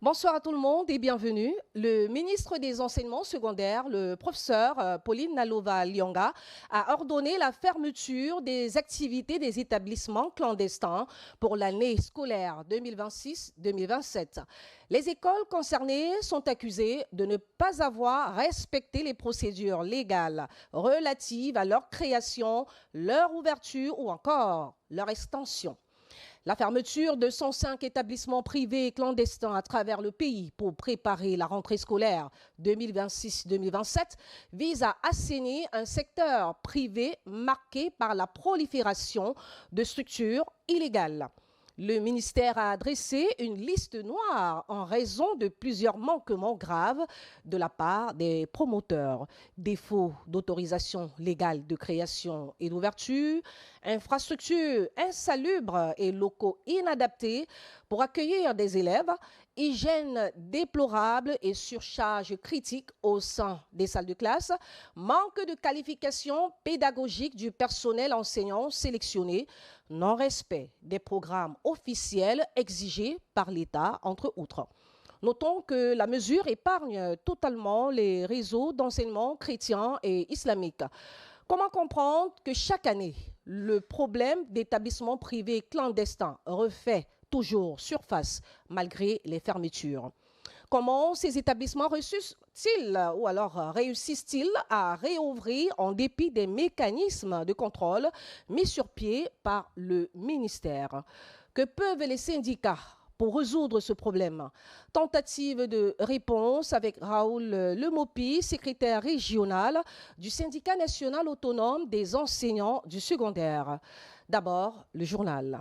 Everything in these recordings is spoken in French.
Bonsoir à tout le monde et bienvenue. Le ministre des Enseignements secondaires, le professeur Pauline Nalova-Lyonga, a ordonné la fermeture des activités des établissements clandestins pour l'année scolaire 2026-2027. Les écoles concernées sont accusées de ne pas avoir respecté les procédures légales relatives à leur création, leur ouverture ou encore leur extension. La fermeture de 105 établissements privés et clandestins à travers le pays pour préparer la rentrée scolaire 2026-2027 vise à assainir un secteur privé marqué par la prolifération de structures illégales. Le ministère a dressé une liste noire en raison de plusieurs manquements graves de la part des promoteurs. Défaut d'autorisation légale de création et d'ouverture, infrastructures insalubres et locaux inadaptés pour accueillir des élèves, hygiène déplorable et surcharge critique au sein des salles de classe, manque de qualification pédagogique du personnel enseignant sélectionné, non-respect des programmes officiels exigés par l'État, entre autres. Notons que la mesure épargne totalement les réseaux d'enseignement chrétien et islamique. Comment comprendre que chaque année, le problème d'établissements privés clandestins refait toujours surface malgré les fermetures? Comment ces établissements réussissent-ils ou alors réussissent-ils à réouvrir en dépit des mécanismes de contrôle mis sur pied par le ministère? Que peuvent les syndicats pour résoudre ce problème? Tentative de réponse avec Raoul Lemopi, secrétaire régional du syndicat national autonome des enseignants du secondaire. D'abord, le journal.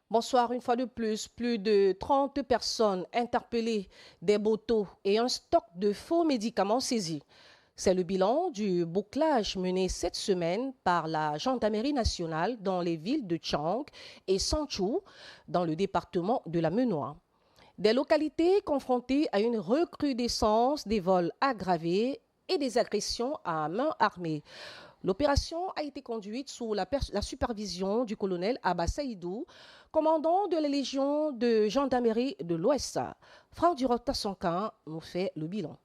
Bonsoir, une fois de plus de 30 personnes interpellées, des motos et un stock de faux médicaments saisis. C'est le bilan du bouclage mené cette semaine par la gendarmerie nationale dans les villes de Tchang et Sanchou, dans le département de la Menoie. Des localités confrontées à une recrudescence des vols aggravés et des agressions à main armée. L'opération a été conduite sous la supervision du colonel Abba Saïdou, commandant de la Légion de gendarmerie de l'Ouest. Franck Durota-Sonkan nous fait le bilan.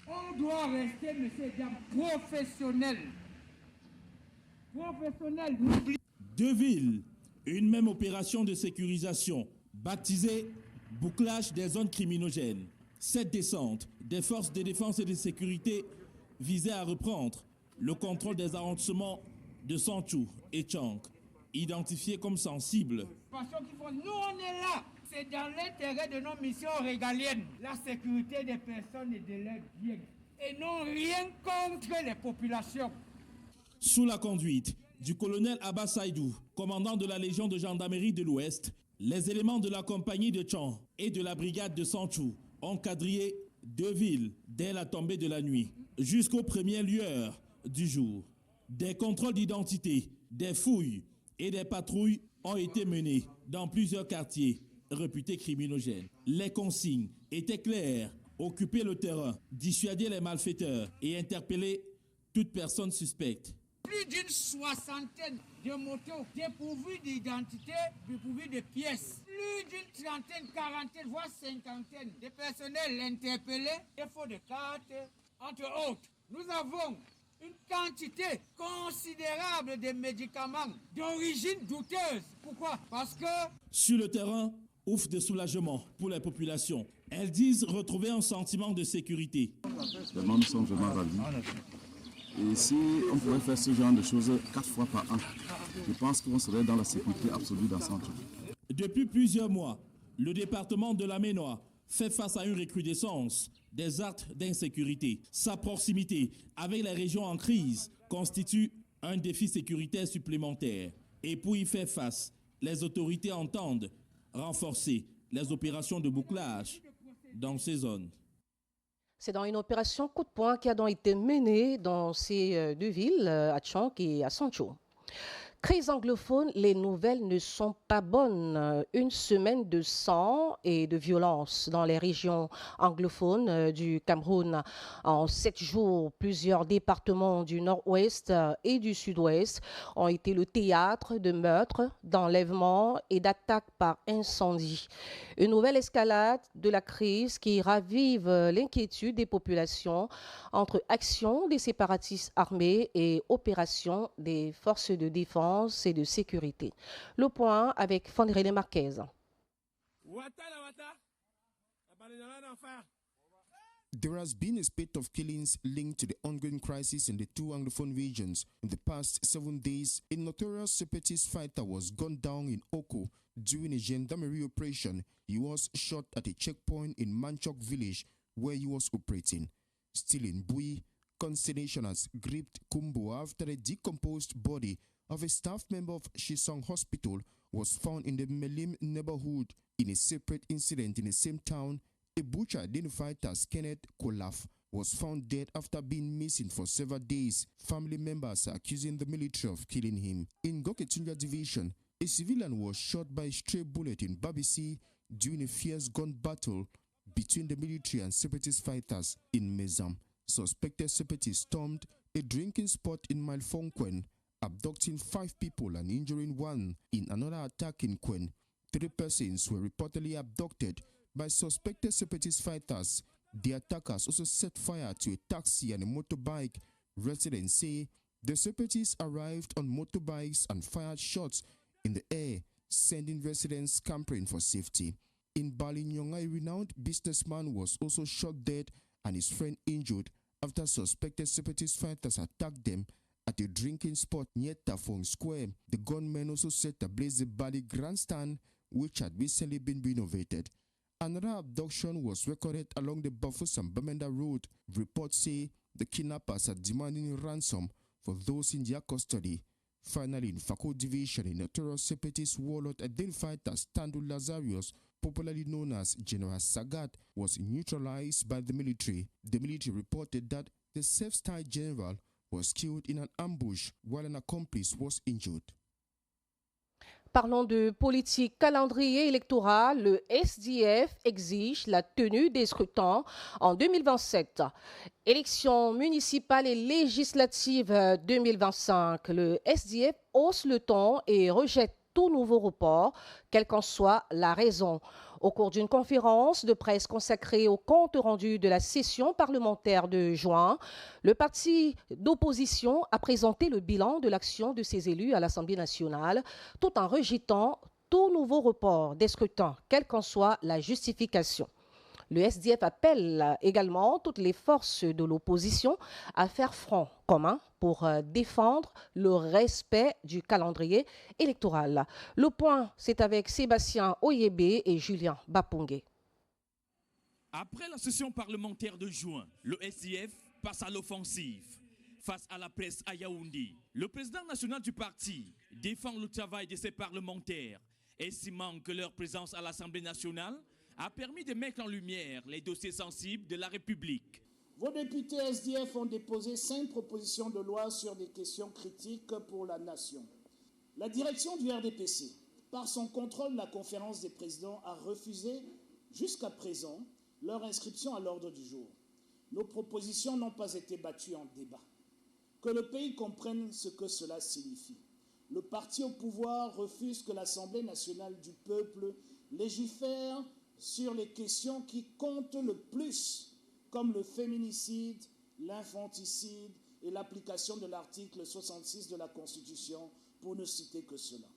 On doit rester, monsieur, professionnel. Professionnel. Deux villes, une même opération de sécurisation, baptisée bouclage des zones criminogènes. Cette descente des forces de défense et de sécurité visait à reprendre le contrôle des arrondissements de Sanchou et Tchang, identifiés comme sensibles. Nous, on est là. C'est dans l'intérêt de nos missions régaliennes, la sécurité des personnes et de leurs biens, et non rien contre les populations. Sous la conduite du colonel Abba Saïdou, commandant de la Légion de gendarmerie de l'Ouest, les éléments de la compagnie de Tchang et de la brigade de Sanchou ont quadrillé deux villes dès la tombée de la nuit jusqu'aux premières lueurs du jour. Des contrôles d'identité, des fouilles et des patrouilles ont été menées dans plusieurs quartiers réputés criminogènes. Les consignes étaient claires: occuper le terrain, dissuader les malfaiteurs et interpeller toute personne suspecte. Plus d'une soixantaine de motos dépourvues d'identité, dépourvues de pièces. Plus d'une trentaine, quarantaine, voire cinquantaine de personnels interpellés, défaut de cartes, entre autres. Nous avons une quantité considérable de médicaments d'origine douteuse. Pourquoi? Parce que sur le terrain, ouf de soulagement pour les populations. Elles disent retrouver un sentiment de sécurité. Vraiment, nous sommes vraiment ravis. Et si on pouvait faire ce genre de choses 4 fois par an, je pense qu'on serait dans la sécurité absolue dans Sanchou. Depuis plusieurs mois, le département de la Menoie fait face à une recrudescence des actes d'insécurité. Sa proximité avec les régions en crise constitue un défi sécuritaire supplémentaire. Et pour y faire face, les autorités entendent renforcer les opérations de bouclage dans ces zones. C'est dans une opération coup de poing qui a donc été menée dans ces deux villes, à Tchang et à Sanchou. Crise anglophone, les nouvelles ne sont pas bonnes. Une semaine de sang et de violence dans les régions anglophones du Cameroun. En 7 jours, plusieurs départements du nord-ouest et du sud-ouest ont été le théâtre de meurtres, d'enlèvements et d'attaques par incendie. Une nouvelle escalade de la crise qui ravive l'inquiétude des populations entre action des séparatistes armés et opération des forces de défense et de sécurité. Le point avec Fondrele Marquez. There has been a spate of killings linked to the ongoing crisis in the two Anglophone regions. In the past 7 days, a notorious separatist fighter was gunned down in Oko during a gendarmerie operation. He was shot at a checkpoint in Manchok village where he was operating. Still in Bui, consternation has gripped Kumbo after a decomposed body of a staff member of Shisong Hospital was found in the Melim neighborhood. In a separate incident in the same town, a butcher identified as Kenneth Kolaf was found dead after being missing for several days. Family members are accusing the military of killing him. In Goketunja division, a civilian was shot by a stray bullet in Babisi during a fierce gun battle between the military and separatist fighters in Mezam. Suspected separatists stormed a drinking spot in Malfonkwen, abducting 5 people and injuring 1. In another attack in Kwen, 3 persons were reportedly abducted by suspected separatist fighters. The attackers also set fire to a taxi and a motorbike. Residents say the separatists arrived on motorbikes and fired shots in the air, sending residents scampering for safety. In Balinyonga, a renowned businessman was also shot dead and his friend injured after suspected separatist fighters attacked them at a drinking spot near Tafong Square. The gunmen also set ablaze the Bali grandstand, which had recently been renovated. Another abduction was recorded along the Bafusam Bamenda Road. Reports say the kidnappers are demanding ransom for those in their custody. Finally, in Fako Division, a notorious separatist warlord identified as Tandu Lazarus, popularly known as General Sagat, was neutralized by the military. The military reported that the self-styled general was killed in an ambush while an accomplice was injured. Parlons de politique calendrier électoral. Le SDF exige la tenue des scrutins en 2027. Élections municipales et législatives 2025. Le SDF hausse le ton et rejette tout nouveau report, quelle qu'en soit la raison. Au cours d'une conférence de presse consacrée au compte rendu de la session parlementaire de juin, le parti d'opposition a présenté le bilan de l'action de ses élus à l'Assemblée nationale, tout en rejetant tout nouveau report des scrutins, quelle qu'en soit la justification. Le SDF appelle également toutes les forces de l'opposition à faire front commun pour défendre le respect du calendrier électoral. Le point, c'est avec Sébastien Oyébé et Julien Bapongé. Après la session parlementaire de juin, le SDF passe à l'offensive. Face à la presse à Yaoundé, le président national du parti défend le travail de ses parlementaires, estimant que leur présence à l'Assemblée nationale a permis de mettre en lumière les dossiers sensibles de la République. Vos députés SDF ont déposé 5 propositions de loi sur des questions critiques pour la nation. La direction du RDPC, par son contrôle de la conférence des présidents, a refusé jusqu'à présent leur inscription à l'ordre du jour. Nos propositions n'ont pas été battues en débat. Que le pays comprenne ce que cela signifie. Le parti au pouvoir refuse que l'Assemblée nationale du peuple légifère sur les questions qui comptent le plus, comme le féminicide, l'infanticide et l'application de l'article 66 de la Constitution, pour ne citer que cela.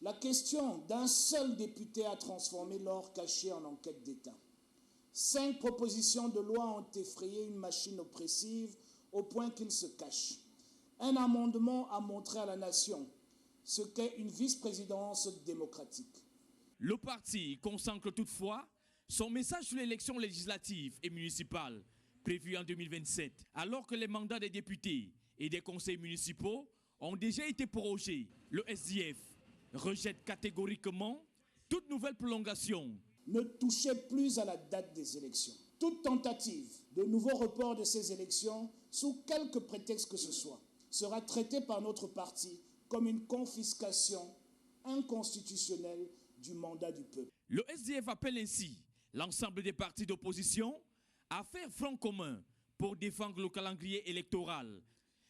La question d'un seul député a transformé l'or caché en enquête d'État. 5 propositions de loi ont effrayé une machine oppressive au point qu'il se cache. Un amendement a montré à la nation ce qu'est une vice-présidence démocratique. Le parti consacre toutefois son message sur l'élection législative et municipale prévue en 2027, alors que les mandats des députés et des conseils municipaux ont déjà été prorogés. Le SDF rejette catégoriquement toute nouvelle prolongation. Ne touchez plus à la date des élections. Toute tentative de nouveau report de ces élections, sous quelque prétexte que ce soit, sera traitée par notre parti comme une confiscation inconstitutionnelle du mandat du peuple. Le SDF appelle ainsi l'ensemble des partis d'opposition à faire front commun pour défendre le calendrier électoral,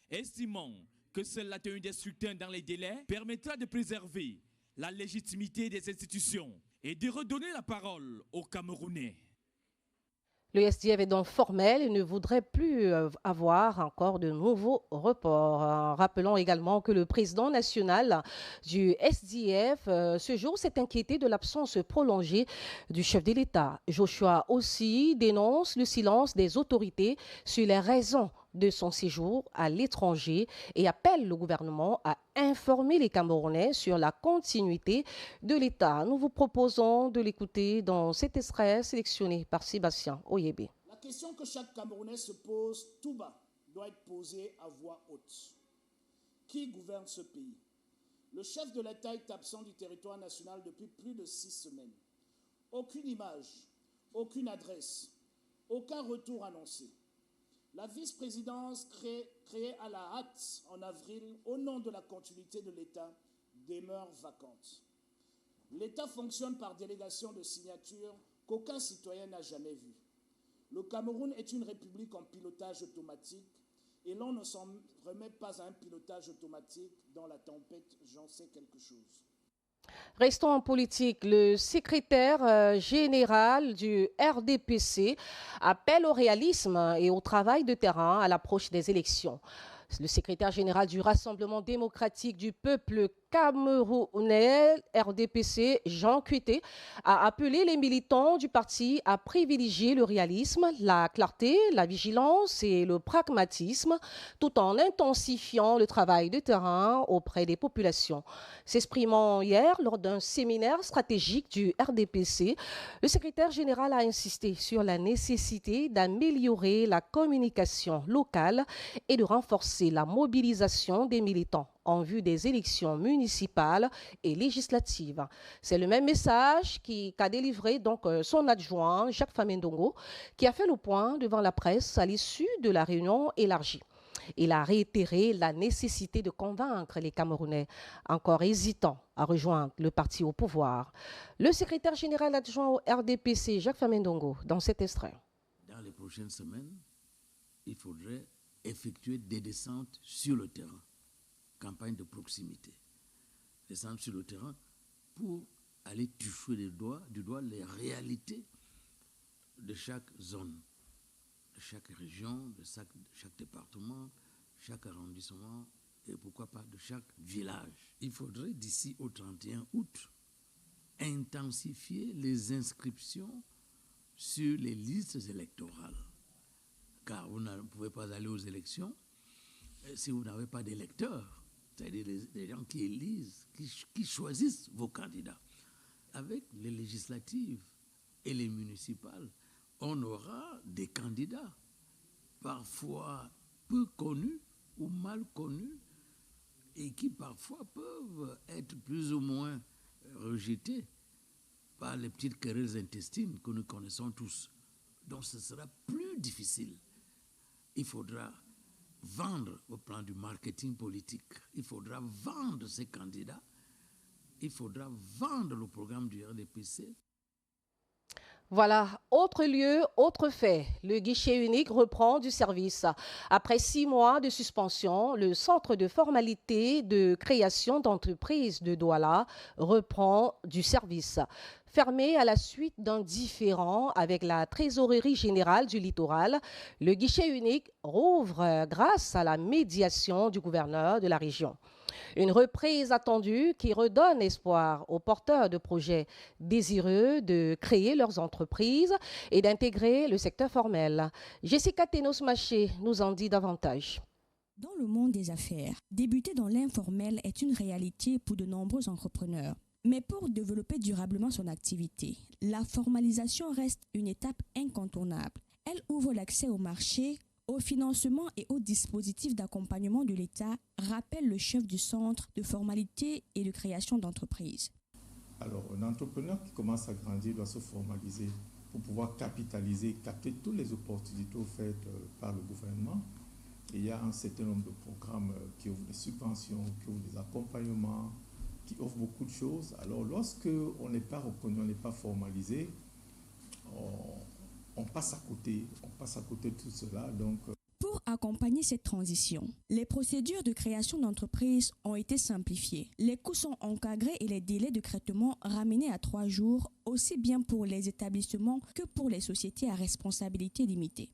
estimant que seule la tenue des scrutins dans les délais permettra de préserver la légitimité des institutions et de redonner la parole aux Camerounais. Le SDF est donc formel et ne voudrait plus avoir encore de nouveaux reports. Rappelons également que le président national du SDF, ce jour, s'est inquiété de l'absence prolongée du chef de l'État. Joshua aussi dénonce le silence des autorités sur les raisons de son séjour à l'étranger et appelle le gouvernement à informer les Camerounais sur la continuité de l'État. Nous vous proposons de l'écouter dans cet extrait sélectionné par Sébastien Oyébé. La question que chaque Camerounais se pose tout bas doit être posée à voix haute. Qui gouverne ce pays? Le chef de l'État est absent du territoire national depuis plus de 6 semaines. Aucune image, aucune adresse, aucun retour annoncé. La vice-présidence créée à la hâte en avril au nom de la continuité de l'État demeure vacante. L'État fonctionne par délégation de signature qu'aucun citoyen n'a jamais vue. Le Cameroun est une république en pilotage automatique et l'on ne s'en remet pas à un pilotage automatique dans la tempête, j'en sais quelque chose. Restons en politique. Le secrétaire général du RDPC appelle au réalisme et au travail de terrain à l'approche des élections. Le secrétaire général du Rassemblement démocratique du peuple camerounais, RDPC, Jean Kuité, a appelé les militants du parti à privilégier le réalisme, la clarté, la vigilance et le pragmatisme, tout en intensifiant le travail de terrain auprès des populations. S'exprimant hier lors d'un séminaire stratégique du RDPC, le secrétaire général a insisté sur la nécessité d'améliorer la communication locale et de renforcer la mobilisation des militants en vue des élections municipales et législatives. C'est le même message qu'a délivré donc son adjoint Jacques Famendongo, qui a fait le point devant la presse à l'issue de la réunion élargie. Il a réitéré la nécessité de convaincre les Camerounais encore hésitants à rejoindre le parti au pouvoir. Le secrétaire général adjoint au RDPC, Jacques Famendongo, dans cet extrait. Dans les prochaines semaines, il faudrait effectuer des descentes sur le terrain. Campagne de proximité. Descendre sur le terrain pour aller toucher du doigt les réalités de chaque zone, de chaque région, de chaque département, chaque arrondissement et pourquoi pas de chaque village. Il faudrait d'ici au 31 août intensifier les inscriptions sur les listes électorales. Car vous ne pouvez pas aller aux élections si vous n'avez pas d'électeurs. C'est-à-dire des gens qui élisent, qui choisissent vos candidats. Avec les législatives et les municipales, on aura des candidats, parfois peu connus ou mal connus, et qui parfois peuvent être plus ou moins rejetés par les petites querelles intestines que nous connaissons tous. Donc ce sera plus difficile. Il faudra vendre au plan du marketing politique. Il faudra vendre ces candidats. Il faudra vendre le programme du RDPC. Voilà, autre lieu, autre fait. Le guichet unique reprend du service. Après 6 mois de suspension, le centre de formalité de création d'entreprise de Douala reprend du service. Fermé à la suite d'un différend avec la trésorerie générale du littoral, le guichet unique rouvre grâce à la médiation du gouverneur de la région. Une reprise attendue qui redonne espoir aux porteurs de projets désireux de créer leurs entreprises et d'intégrer le secteur formel. Jessica Tenos-Maché nous en dit davantage. Dans le monde des affaires, débuter dans l'informel est une réalité pour de nombreux entrepreneurs. Mais pour développer durablement son activité, la formalisation reste une étape incontournable. Elle ouvre l'accès au marché, au financement et aux dispositifs d'accompagnement de l'État, rappelle le chef du centre de formalité et de création d'entreprises. Alors, un entrepreneur qui commence à grandir doit se formaliser pour pouvoir capitaliser, capter toutes les opportunités offertes par le gouvernement. Et il y a un certain nombre de programmes qui offrent des subventions, qui offrent des accompagnements, qui offrent beaucoup de choses. Alors lorsque on n'est pas reconnu, on n'est pas formalisé, on passe à côté de tout cela. Donc, pour accompagner cette transition, les procédures de création d'entreprises ont été simplifiées. Les coûts sont encadrés et les délais de traitement ramenés à 3 jours, aussi bien pour les établissements que pour les sociétés à responsabilité limitée.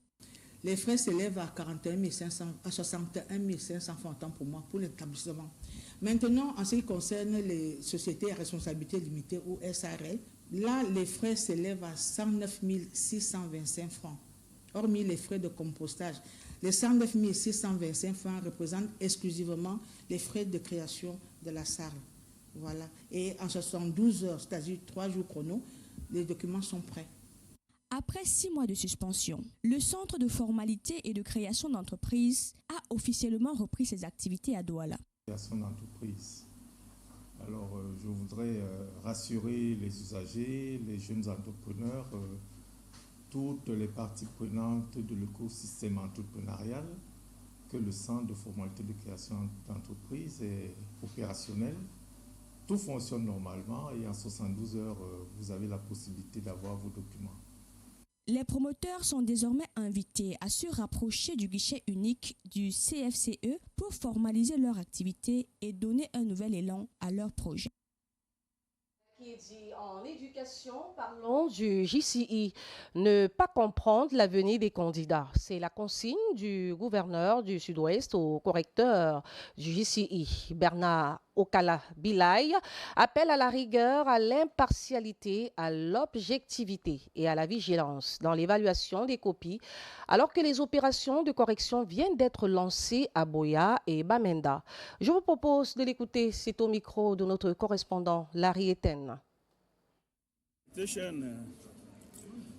Les frais s'élèvent à 41 500, à 61 500 francs pour moi, pour l'établissement. Maintenant, en ce qui concerne les sociétés à responsabilité limitée ou SARL, là, les frais s'élèvent à 109 625 francs, hormis les frais de compostage. Les 109 625 francs représentent exclusivement les frais de création de la SARL. Voilà. Et en 72 heures, c'est-à-dire 3 jours chrono, les documents sont prêts. Après 6 mois de suspension, le Centre de formalité et de création d'entreprise a officiellement repris ses activités à Douala. Création d'entreprise. Alors, je voudrais rassurer les usagers, les jeunes entrepreneurs, toutes les parties prenantes de l'écosystème entrepreneurial, que le Centre de formalité de création d'entreprise est opérationnel. Tout fonctionne normalement et en 72 heures, vous avez la possibilité d'avoir vos documents. Les promoteurs sont désormais invités à se rapprocher du guichet unique du CFCE pour formaliser leur activité et donner un nouvel élan à leur projet. Qui dit en éducation, parlons du JCI. Ne pas comprendre l'avenir des candidats. C'est la consigne du gouverneur du Sud-Ouest au correcteur du JCI. Bernard Okala Bilay appelle à la rigueur, à l'impartialité, à l'objectivité et à la vigilance dans l'évaluation des copies, alors que les opérations de correction viennent d'être lancées à Boya et Bamenda. Je vous propose de l'écouter. C'est au micro de notre correspondant Larry Eten. The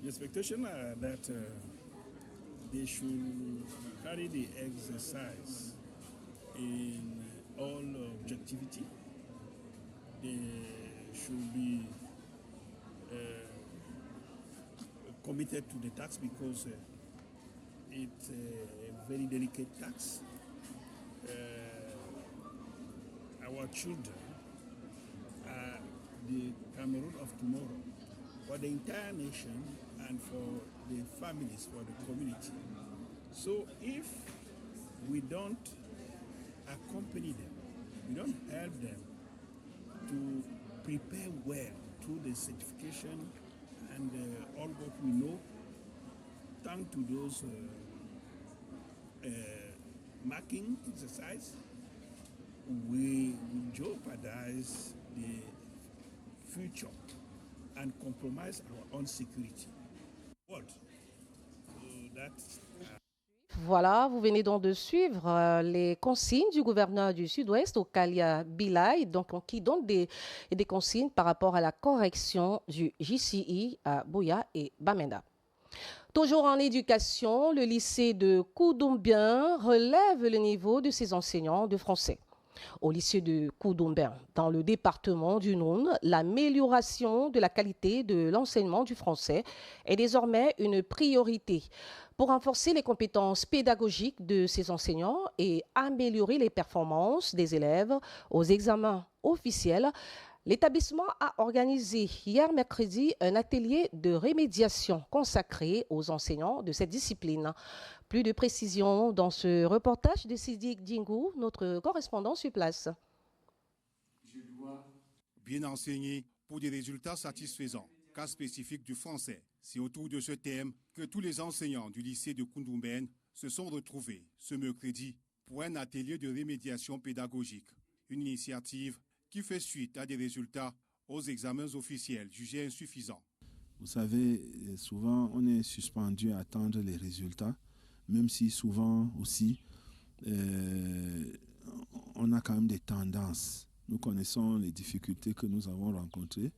expectation that they should carry the exercise in all objectivity. They should be committed to the tax because it's a very delicate tax. Our children are the Cameroon of tomorrow, for the entire nation and for the families, for the community. So if we don't accompany them, we don't help them to prepare well through the certification and all what we know, thanks to those marking exercise, we will jeopardize the future and compromise our own security. What? So that's Voilà, vous venez donc de suivre les consignes du gouverneur du Sud-Ouest, Okala Bilay, donc, qui donne des consignes par rapport à la correction du JCI à Boya et Bamenda. Toujours en éducation, le lycée de Koudombien relève le niveau de ses enseignants de français. Au lycée de Koudombien, dans le département du Noun, l'amélioration de la qualité de l'enseignement du français est désormais une priorité. Pour renforcer les compétences pédagogiques de ces enseignants et améliorer les performances des élèves aux examens officiels, l'établissement a organisé hier mercredi un atelier de rémédiation consacré aux enseignants de cette discipline. Plus de précisions dans ce reportage de Sidik Dingou, notre correspondant sur place. Je dois bien enseigner pour des résultats satisfaisants. Cas spécifique du français. C'est autour de ce thème que tous les enseignants du lycée de Koudombien se sont retrouvés ce mercredi pour un atelier de rémédiation pédagogique. Une initiative qui fait suite à des résultats aux examens officiels jugés insuffisants. Vous savez, souvent on est suspendu à attendre les résultats, même si souvent aussi on a quand même des tendances. Nous connaissons les difficultés que nous avons rencontrées.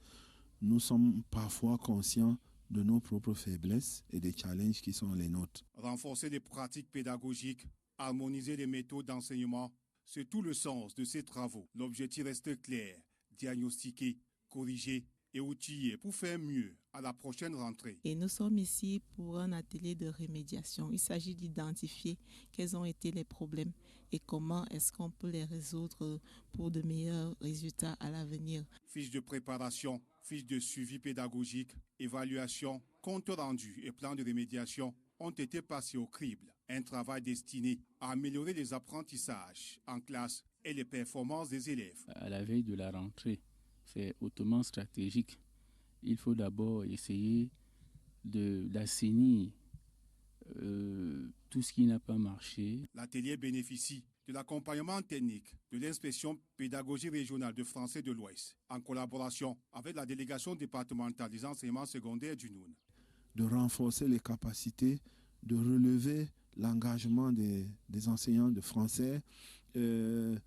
Nous sommes parfois conscients de nos propres faiblesses et des challenges qui sont les nôtres. Renforcer les pratiques pédagogiques, harmoniser les méthodes d'enseignement, c'est tout le sens de ces travaux. L'objectif reste clair, diagnostiquer, corriger et outillés pour faire mieux à la prochaine rentrée. Et nous sommes ici pour un atelier de remédiation. Il s'agit d'identifier quels ont été les problèmes et comment est-ce qu'on peut les résoudre pour de meilleurs résultats à l'avenir. Fiches de préparation, fiches de suivi pédagogique, évaluation, compte rendu et plan de remédiation ont été passés au crible. Un travail destiné à améliorer les apprentissages en classe et les performances des élèves. À la veille de la rentrée, c'est hautement stratégique. Il faut d'abord essayer d'assainir tout ce qui n'a pas marché. L'atelier bénéficie de l'accompagnement technique de l'inspection pédagogique régionale de français de l'Ouest, en collaboration avec la délégation départementale des enseignements secondaires du Noun. De renforcer les capacités, de relever l'engagement des enseignants de français, de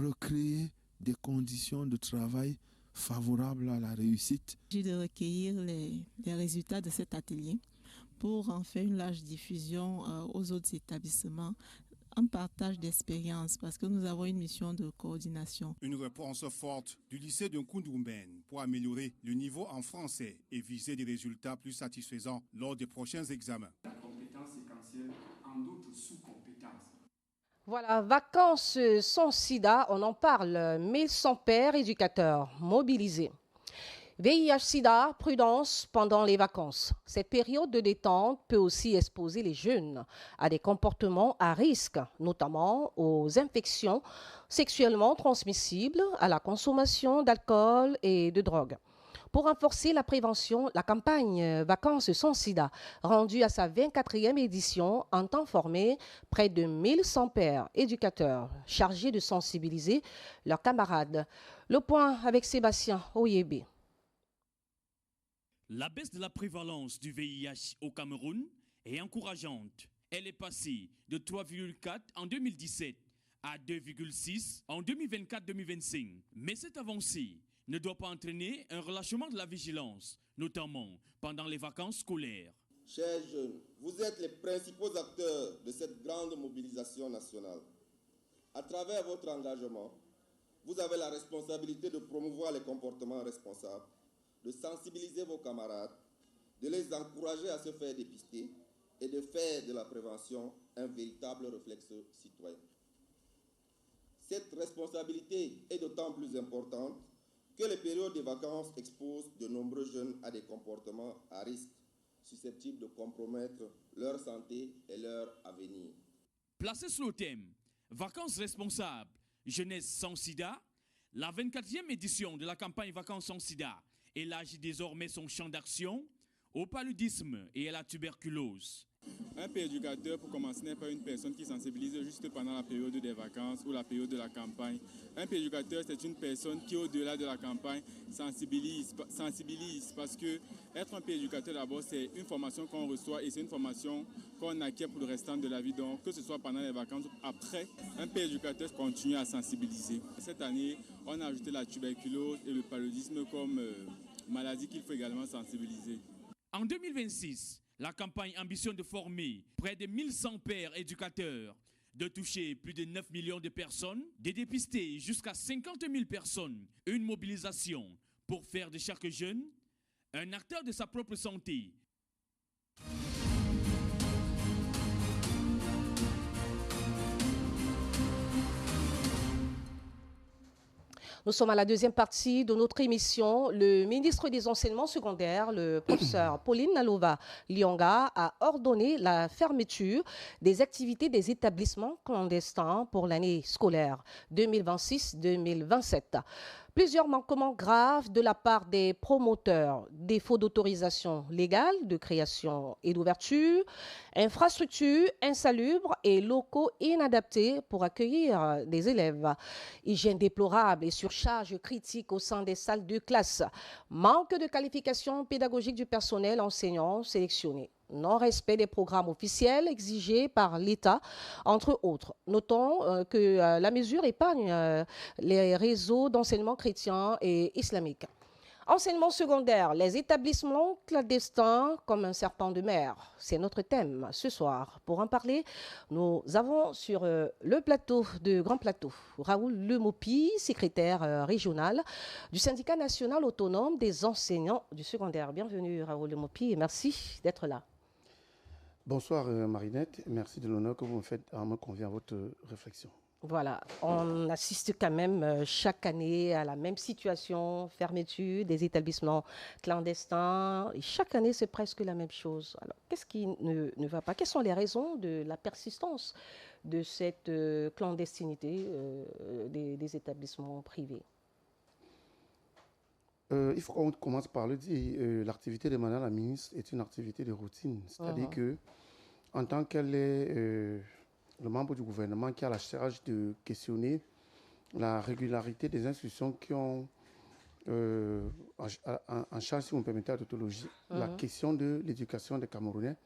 recréer des conditions de travail favorables à la réussite. J'ai de recueillir les résultats de cet atelier pour en faire une large diffusion aux autres établissements, un partage d'expérience parce que nous avons une mission de coordination. Une réponse forte du lycée de Koundoumbène pour améliorer le niveau en français et viser des résultats plus satisfaisants lors des prochains examens. La compétence séquentielle en d'autres sous-compétences. Voilà, vacances sans sida, on en parle, mais sans père éducateur mobilisé. VIH-Sida, prudence pendant les vacances. Cette période de détente peut aussi exposer les jeunes à des comportements à risque, notamment aux infections sexuellement transmissibles, à la consommation d'alcool et de drogue. Pour renforcer la prévention, la campagne Vacances sans sida, rendue à sa 24e édition, entend former près de 1100 pères éducateurs chargés de sensibiliser leurs camarades. Le point avec Sébastien Oyébé. La baisse de la prévalence du VIH au Cameroun est encourageante. Elle est passée de 3,4 en 2017 à 2,6 en 2024-2025. Mais cette avancée ne doit pas entraîner un relâchement de la vigilance, notamment pendant les vacances scolaires. Chers jeunes, vous êtes les principaux acteurs de cette grande mobilisation nationale. À travers votre engagement, vous avez la responsabilité de promouvoir les comportements responsables, de sensibiliser vos camarades, de les encourager à se faire dépister et de faire de la prévention un véritable réflexe citoyen. Cette responsabilité est d'autant plus importante que les périodes de vacances exposent de nombreux jeunes à des comportements à risque, susceptibles de compromettre leur santé et leur avenir. Placé sous le thème « Vacances responsables, jeunesse sans sida », la 24e édition de la campagne Vacances sans sida élargit désormais son champ d'action au paludisme et à la tuberculose. Un père éducateur, pour commencer, n'est pas une personne qui sensibilise juste pendant la période des vacances ou la période de la campagne. Un père éducateur, c'est une personne qui, au-delà de la campagne, sensibilise parce que être un père éducateur, d'abord, c'est une formation qu'on reçoit et c'est une formation qu'on acquiert pour le restant de la vie. Donc, que ce soit pendant les vacances ou après, un père éducateur continue à sensibiliser. Cette année, on a ajouté la tuberculose et le paludisme comme maladie qu'il faut également sensibiliser. En 2026, la campagne ambitionne de former près de 1100 pères éducateurs, de toucher plus de 9 millions de personnes, de dépister jusqu'à 50 000 personnes. Une mobilisation pour faire de chaque jeune un acteur de sa propre santé. Nous sommes à la deuxième partie de notre émission. Le ministre des Enseignements secondaires, le professeur Pauline Nalova-Lyonga, a ordonné la fermeture des activités des établissements clandestins pour l'année scolaire 2026-2027. Plusieurs manquements graves de la part des promoteurs, défaut d'autorisation légale de création et d'ouverture, infrastructures insalubres et locaux inadaptés pour accueillir des élèves, hygiène déplorable et surcharge critique au sein des salles de classe, manque de qualification pédagogique du personnel enseignant sélectionné, non-respect des programmes officiels exigés par l'État, entre autres. Notons que la mesure épargne les réseaux d'enseignement chrétien et islamique. Enseignement secondaire, les établissements clandestins comme un serpent de mer. C'est notre thème ce soir. Pour en parler, nous avons sur le plateau de Grand Plateau Raoul Lemopi, secrétaire régional du syndicat national autonome des enseignants du secondaire. Bienvenue Raoul Lemopi et merci d'être là. Bonsoir Marinette, merci de l'honneur que vous me faites à me convier à votre réflexion. Voilà, on assiste quand même chaque année à la même situation, fermeture des établissements clandestins. Et chaque année, c'est presque la même chose. Alors, qu'est-ce qui ne va pas? Quelles sont les raisons de la persistance de cette clandestinité des établissements privés? Il faut qu'on commence par le dire. L'activité de Madame la ministre est une activité de routine. C'est-à-dire que, en tant qu'elle est le membre du gouvernement qui a la charge de questionner la régularité des institutions qui ont en charge, si vous me permettez, la tautologie, la question de l'éducation des Camerounais.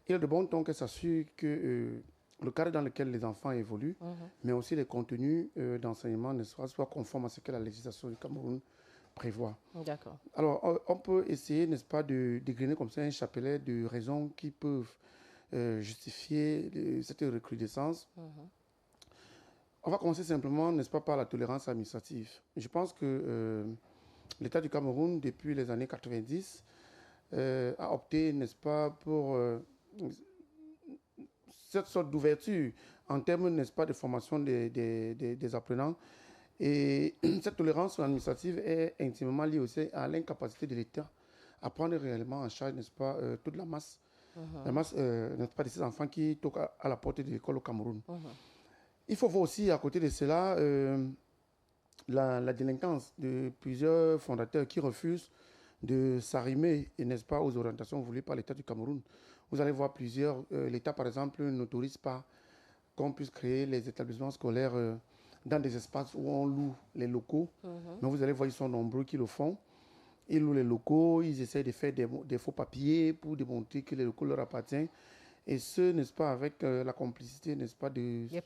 Il est de bon ton qu'elle s'assure que le cadre dans lequel les enfants évoluent, mais aussi les contenus d'enseignement ne soient conformes à ce que la législation du Cameroun prévoit. D'accord. Alors, on peut essayer, n'est-ce pas, de dégriner comme ça un chapelet de raisons qui peuvent justifier cette recrudescence. On va commencer simplement, n'est-ce pas, par la tolérance administrative. Je pense que l'État du Cameroun, depuis les années 90, a opté, n'est-ce pas, pour cette sorte d'ouverture en termes, n'est-ce pas, de formation des apprenants. Et cette tolérance administrative est intimement liée aussi à l'incapacité de l'État à prendre réellement en charge, n'est-ce pas, toute la masse. La masse, n'est-ce pas, de ces enfants qui toquent à la porte de l'école au Cameroun. Il faut voir aussi, à côté de cela, la délinquance de plusieurs fondateurs qui refusent de s'arrimer, n'est-ce pas, aux orientations voulues par l'État du Cameroun. Vous allez voir plusieurs, l'État, par exemple, n'autorise pas qu'on puisse créer les établissements scolaires dans des espaces où on loue les locaux. Mais vous allez voir, ils sont nombreux qui le font. Ils louent les locaux, ils essaient de faire des faux papiers pour démontrer que les locaux leur appartiennent. Et ce, n'est-ce pas, avec la complicité, n'est-ce pas, de ces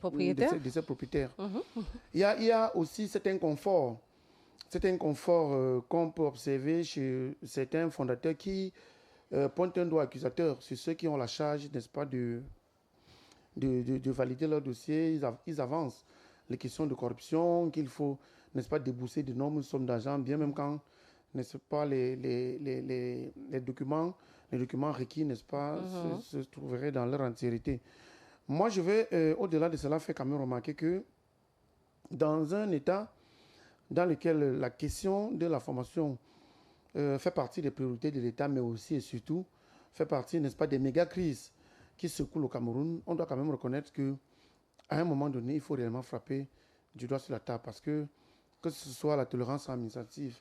propriétaires. Il y a aussi cet inconfort qu'on peut observer chez certains fondateurs qui pointent un doigt accusateur sur ceux qui ont la charge, n'est-ce pas, de valider leur dossier. Ils avancent les questions de corruption, qu'il faut, n'est-ce pas, débourser d'énormes sommes d'argent, bien même quand, n'est-ce pas, les documents requis, n'est-ce pas, se trouveraient dans leur entièreté. Moi, je vais, au-delà de cela, faire quand même remarquer que dans un État dans lequel la question de la formation fait partie des priorités de l'État, mais aussi et surtout fait partie, n'est-ce pas, des méga-crises qui secouent le Cameroun, on doit quand même reconnaître que à un moment donné, il faut réellement frapper du doigt sur la table parce que ce soit la tolérance administrative,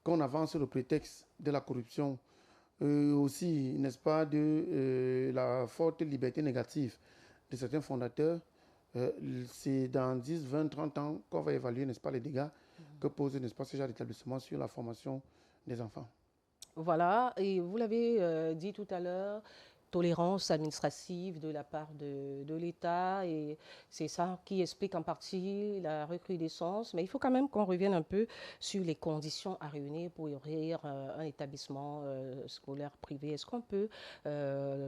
qu'on avance le prétexte de la corruption, aussi, n'est-ce pas, de la forte liberté négative de certains fondateurs, c'est dans 10, 20, 30 ans qu'on va évaluer, n'est-ce pas, les dégâts que pose, n'est-ce pas, ce genre d'établissement sur la formation des enfants. Voilà, et vous l'avez dit tout à l'heure, tolérance administrative de la part de l'État, et c'est ça qui explique en partie la recrudescence. Mais il faut quand même qu'on revienne un peu sur les conditions à réunir pour ouvrir un établissement scolaire privé. Est-ce qu'on peut,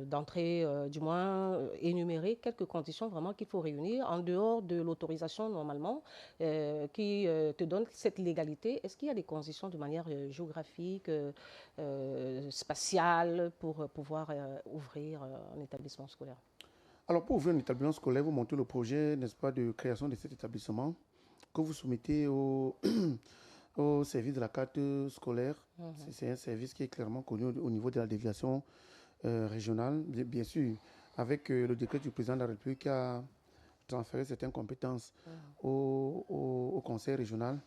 d'entrée, du moins, énumérer quelques conditions vraiment qu'il faut réunir en dehors de l'autorisation normalement qui te donne cette légalité? Est-ce qu'il y a des conditions de manière géographique, spatiale pour pouvoir ouvrir un établissement scolaire? Alors, pour ouvrir un établissement scolaire, vous montez le projet, n'est-ce pas, de création de cet établissement que vous soumettez au service de la carte scolaire. C'est un service qui est clairement connu au niveau de la délégation régionale, bien sûr, avec le décret du président de la République qui a transféré certaines compétences au conseil régional.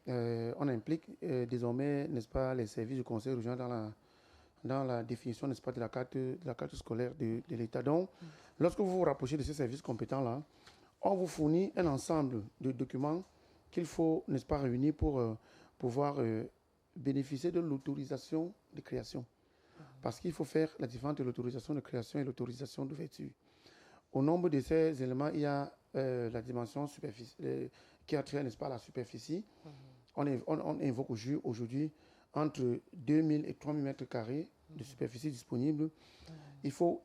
On implique désormais, n'est-ce pas, les services du conseil régional dans la définition, n'est-ce pas, de la carte scolaire de l'État. Donc, lorsque vous vous rapprochez de ces services compétents-là, on vous fournit un ensemble de documents qu'il faut, n'est-ce pas, réunir pour pouvoir bénéficier de l'autorisation de création. Parce qu'il faut faire la différence entre l'autorisation de création et l'autorisation d'ouverture. Au nombre de ces éléments, il y a la dimension qui a trait, n'est-ce pas, à la superficie. On invoque aujourd'hui entre 2000 et 3000 mètres carrés de superficie disponible, il faut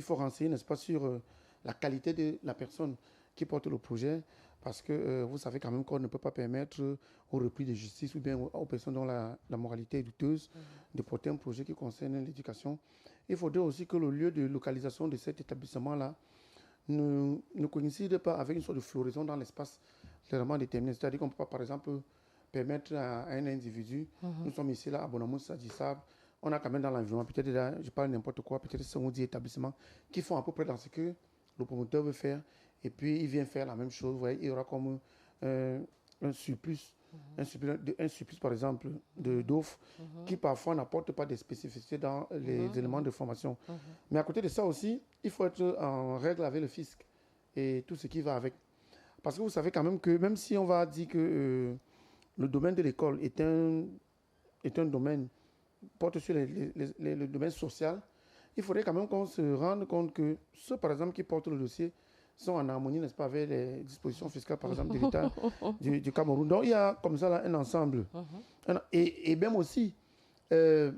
renseigner, n'est-ce pas, sur la qualité de la personne qui porte le projet, parce que vous savez quand même qu'on ne peut pas permettre aux repris de justice ou bien aux personnes dont la moralité est douteuse de porter un projet qui concerne l'éducation. Il faudrait aussi que le lieu de localisation de cet établissement-là ne coïncide pas avec une sorte de floraison dans l'espace clairement déterminé. C'est-à-dire qu'on ne peut pas, par exemple, permettre à un individu, nous sommes ici là à Bonamoussa, Dissab, on a quand même dans l'environnement, peut-être là, je parle n'importe quoi, peut-être 5 ou 10 établissements qui font à peu près dans ce que le promoteur veut faire, et puis il vient faire la même chose. Vous voyez, il y aura comme un surplus, par exemple, d'offres qui parfois n'apportent pas de spécificités dans les éléments de formation. Mais à côté de ça aussi, il faut être en règle avec le fisc et tout ce qui va avec. Parce que vous savez quand même que même si on va dire que le domaine de l'école est un domaine porte sur le domaine social, il faudrait quand même qu'on se rende compte que ceux, par exemple, qui portent le dossier sont en harmonie, n'est-ce pas, avec les dispositions fiscales, par exemple, de l'État du Cameroun. Donc, il y a comme ça là, un ensemble. Et même aussi, les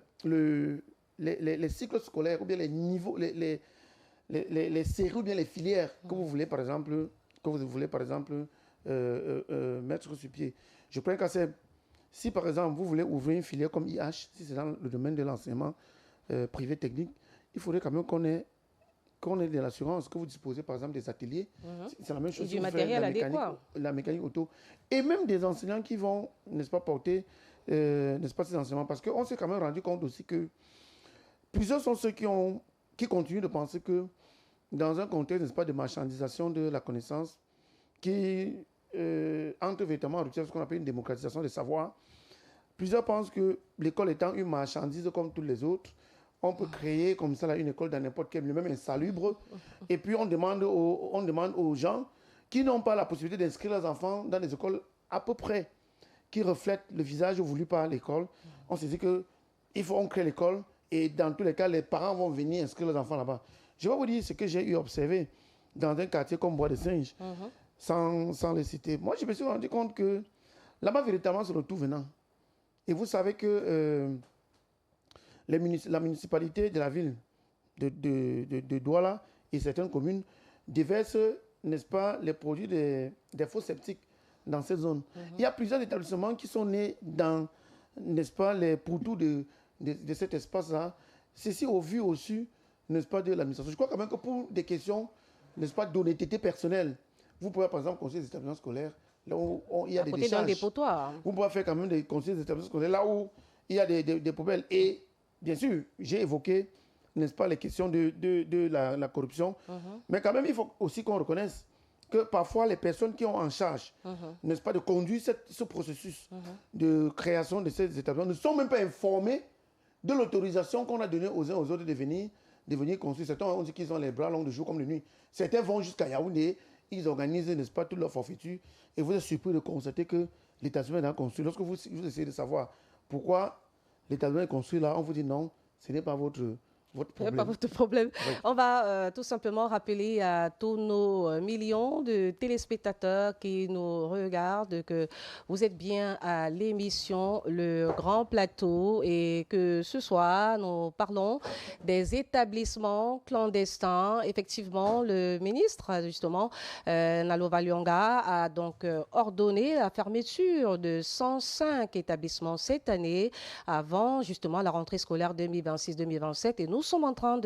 cycles scolaires, ou bien les niveaux, les séries, ou bien les filières que vous voulez, par exemple, mettre sur pied. Je prends un cas simple. Si, par exemple, vous voulez ouvrir une filière comme IH, si c'est dans le domaine de l'enseignement privé technique, il faudrait quand même qu'on ait de l'assurance, que vous disposez, par exemple, des ateliers. C'est la même chose. Du matériel adéquat. La mécanique auto. Et même des enseignants qui vont, n'est-ce pas, porter, n'est-ce pas, ces enseignements. Parce qu'on s'est quand même rendu compte aussi que plusieurs sont ceux qui continuent de penser que dans un contexte, n'est-ce pas, de marchandisation de la connaissance, qui entre véritablement en rupture ce qu'on appelle une démocratisation des savoirs. Plusieurs pensent que l'école étant une marchandise comme toutes les autres, on peut créer comme ça là, une école dans n'importe quel lieu, même insalubre, et puis on demande aux gens qui n'ont pas la possibilité d'inscrire leurs enfants dans des écoles à peu près qui reflètent le visage voulu par l'école. On se dit qu'il faut créer l'école et dans tous les cas, les parents vont venir inscrire leurs enfants là-bas. Je vais vous dire ce que j'ai eu observé dans un quartier comme Bois de Singe. Sans les citer. Moi, je me suis rendu compte que là-bas, véritablement, c'est le tout venant. Et vous savez que la municipalité de la ville de Douala et certaines communes déversent, n'est-ce pas, les produits des fosses septiques dans cette zone. Il y a plusieurs établissements qui sont nés dans, n'est-ce pas, les pourtours de cet espace-là. Ceci au vu, au su, n'est-ce pas, de l'administration. Je crois quand même que pour des questions, n'est-ce pas, d'honnêteté personnelle, vous pouvez, par exemple, conseiller des établissements scolaires, là où il y a des décharges. Dans des potoirs. Vous pouvez faire quand même des conseillers des établissements scolaires, là où il y a des poubelles. Et bien sûr, j'ai évoqué, n'est-ce pas, les questions de la corruption. Mais quand même, il faut aussi qu'on reconnaisse que parfois, les personnes qui ont en charge, n'est-ce pas, de conduire ce processus de création de ces établissements ne sont même pas informés de l'autorisation qu'on a donnée aux uns aux autres de venir construire. Certains ont dit qu'ils ont les bras longs de jour comme de nuit. Certains vont jusqu'à Yaoundé. Ils organisent, n'est-ce pas, toute leur forfaiture. Et vous êtes surpris de constater que l'établissement est construit. Lorsque vous essayez de savoir pourquoi l'établissement est construit là, on vous dit non, ce n'est pas votre problème. Pas votre problème. Oui. On va tout simplement rappeler à tous nos millions de téléspectateurs qui nous regardent que vous êtes bien à l'émission Le Grand Plateau et que ce soir, nous parlons des établissements clandestins. Effectivement, le ministre, justement, Nalova Lyonga, a donc ordonné la fermeture de 105 établissements cette année avant, justement, la rentrée scolaire 2026-2027. Et nous sommes en train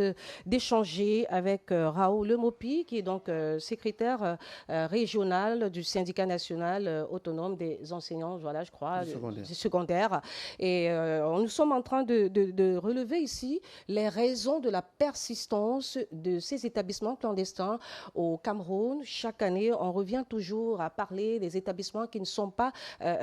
d'échanger avec Raoul Lemopi, qui est donc secrétaire régional du syndicat national autonome des enseignants, voilà, je crois, du secondaire. Et nous sommes en train de relever ici les raisons de la persistance de ces établissements clandestins au Cameroun. Chaque année, on revient toujours à parler des établissements qui ne sont pas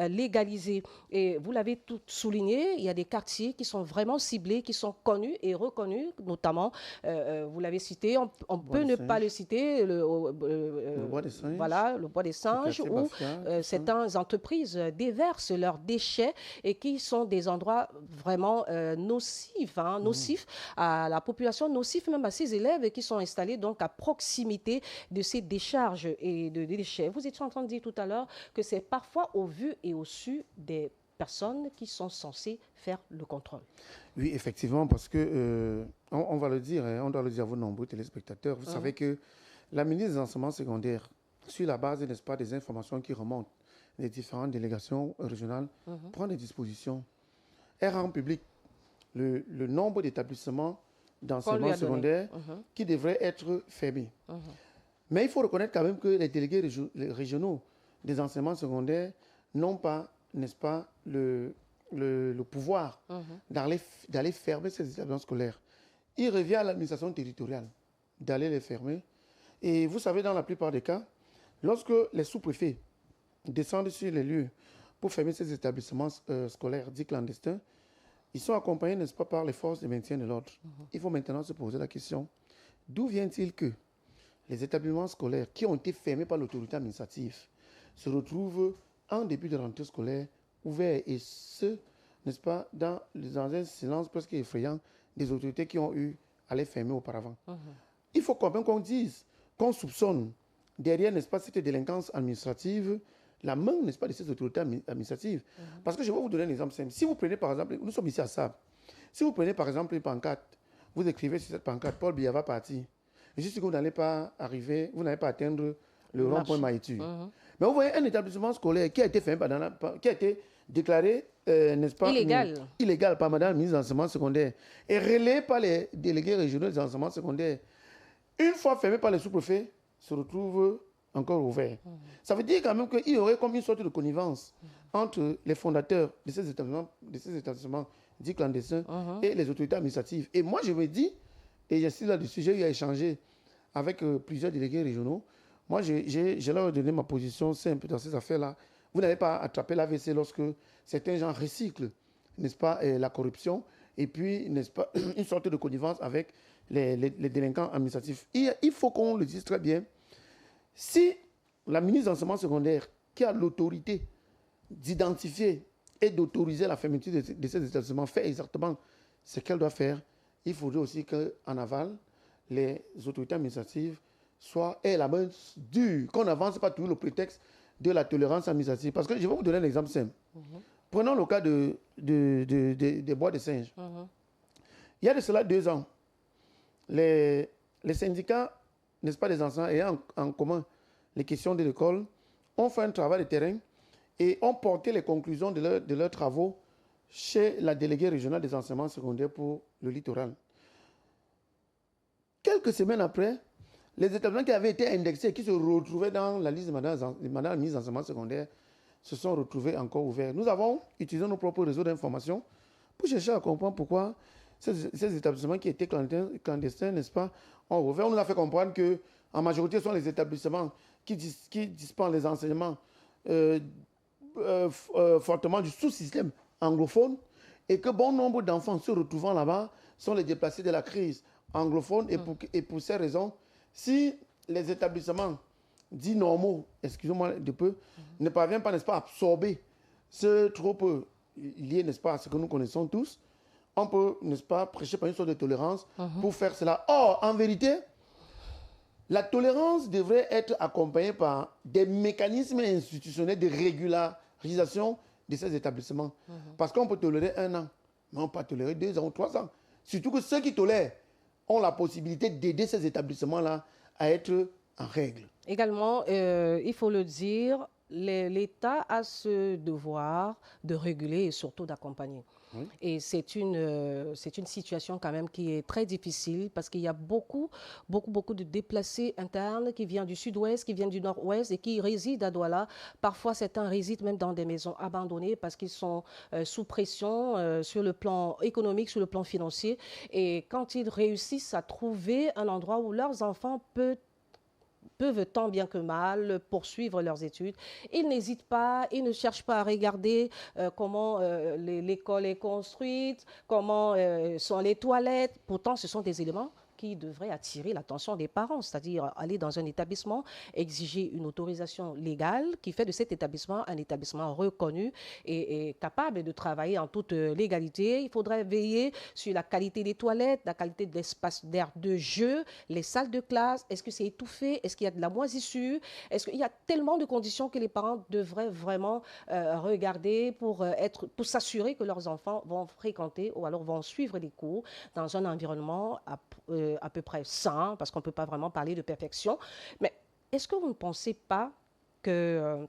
légalisés. Et vous l'avez tout souligné, il y a des quartiers qui sont vraiment ciblés, qui sont connus et reconnus, notamment, vous l'avez cité, on peut ne pas le citer, le Bois des Singes, voilà, le Bois des Singes, où certaines entreprises déversent leurs déchets et qui sont des endroits vraiment nocifs à la population, nocifs même à ces élèves qui sont installés donc à proximité de ces décharges et de déchets. Vous étiez en train de dire tout à l'heure que c'est parfois au vu et au su des personnes qui sont censées faire le contrôle. Oui, effectivement, parce que, on va le dire, on doit le dire à vos nombreux téléspectateurs, vous savez que la ministre des enseignements secondaires, sur la base, n'est-ce pas, des informations qui remontent des différentes délégations régionales, prend des dispositions. Elle rend public le nombre d'établissements d'enseignement secondaire qui devraient être fermés. Mais il faut reconnaître quand même que les délégués régionaux des enseignements secondaires n'ont pas, n'est-ce pas, le pouvoir d'aller fermer ces établissements scolaires. Il revient à l'administration territoriale d'aller les fermer. Et vous savez, dans la plupart des cas, lorsque les sous-préfets descendent sur les lieux pour fermer ces établissements scolaires dits clandestins, ils sont accompagnés, n'est-ce pas, par les forces de maintien de l'ordre. Il faut maintenant se poser la question, d'où vient-il que les établissements scolaires qui ont été fermés par l'autorité administrative se retrouvent en début de rentrée scolaire ouverts, et ce, n'est-ce pas, dans un silence presque effrayant des autorités qui ont eu à les fermer auparavant. Il faut quand même qu'on dise, qu'on soupçonne derrière, n'est-ce pas, cette délinquance administrative, la main, n'est-ce pas, de ces autorités administratives. Parce que je vais vous donner un exemple simple. Si vous prenez par exemple, nous sommes ici à Sable, si vous prenez par exemple une pancarte, vous écrivez sur cette pancarte, Paul Biya va partir. Je suis sûr que vous n'allez pas arriver, vous n'allez pas atteindre le rond-point Maïtu. Mais vous voyez un établissement scolaire qui a été fermé, qui a été déclaré, n'est-ce pas, illégal par Madame la ministre des enseignements secondaires et relayé par les délégués régionaux des enseignements secondaires, une fois fermé par les sous-préfets, se retrouve encore ouvert. Ça veut dire quand même qu'il y aurait comme une sorte de connivence entre les fondateurs de ces établissements dits clandestins et les autorités administratives. Et moi, je me dis, et je suis là-dessus, j'ai eu à échanger avec plusieurs délégués régionaux. Moi, je leur ai donné ma position simple dans ces affaires-là. Vous n'avez pas attrapé l'AVC lorsque certains gens recyclent, n'est-ce pas, la corruption, et puis, n'est-ce pas, une sorte de connivence avec les délinquants administratifs. Il faut qu'on le dise très bien. Si la ministre de l'enseignement secondaire, qui a l'autorité d'identifier et d'autoriser la fermeture de ces établissements, fait exactement ce qu'elle doit faire, il faudrait aussi qu'en aval, les autorités administratives aient la main dure, qu'on n'avance pas toujours le prétexte de la tolérance administrative. Parce que je vais vous donner un exemple simple. Prenons le cas des bois de singes. Il y a de cela 2 ans, les syndicats, n'est-ce pas, des enseignants ayant en commun les questions de l'école, ont fait un travail de terrain et ont porté les conclusions de leurs travaux chez la déléguée régionale des enseignements secondaires pour le littoral. Quelques semaines après, les établissements qui avaient été indexés, qui se retrouvaient dans la liste de Madame la ministre des enseignements secondaires, se sont retrouvés encore ouverts. Nous avons utilisé nos propres réseaux d'information pour chercher à comprendre pourquoi ces établissements qui étaient clandestins, n'est-ce pas, ont ouvert. On nous a fait comprendre qu'en majorité, ce sont les établissements qui dispensent les enseignements fortement du sous-système anglophone, et que bon nombre d'enfants se retrouvant là-bas sont les déplacés de la crise anglophone. Et pour ces raisons, si les établissements dits normaux, excusez-moi de peu, ne parviennent pas, n'est-ce pas, à absorber ce trop peu lié, n'est-ce pas, à ce que nous connaissons tous, on peut, n'est-ce pas, prêcher par une sorte de tolérance pour faire cela. Or, en vérité, la tolérance devrait être accompagnée par des mécanismes institutionnels de régularisation de ces établissements. Parce qu'on peut tolérer 1 an, mais on peut pas tolérer 2 ans ou 3 ans. Surtout que ceux qui tolèrent ont la possibilité d'aider ces établissements-là à être en règle. Également, il faut le dire, l'État a ce devoir de réguler et surtout d'accompagner. Oui. Et c'est une situation quand même qui est très difficile parce qu'il y a beaucoup de déplacés internes qui viennent du sud-ouest, qui viennent du nord-ouest et qui résident à Douala. Parfois, certains résident même dans des maisons abandonnées parce qu'ils sont sous pression sur le plan économique, sur le plan financier. Et quand ils réussissent à trouver un endroit où leurs enfants peuvent tant bien que mal poursuivre leurs études, ils n'hésitent pas, ils ne cherchent pas à regarder comment l'école est construite, comment sont les toilettes. Pourtant, ce sont des éléments qui devrait attirer l'attention des parents, c'est-à-dire aller dans un établissement, exiger une autorisation légale qui fait de cet établissement un établissement reconnu et capable de travailler en toute légalité. Il faudrait veiller sur la qualité des toilettes, la qualité de l'espace d'air de jeu, les salles de classe. Est-ce que c'est étouffé? Est-ce qu'il y a de la moisissure? Est-ce qu'il y a tellement de conditions que les parents devraient vraiment regarder pour s'assurer que leurs enfants vont fréquenter ou alors vont suivre des cours dans un environnement à peu près sain, parce qu'on ne peut pas vraiment parler de perfection. Mais est-ce que vous ne pensez pas que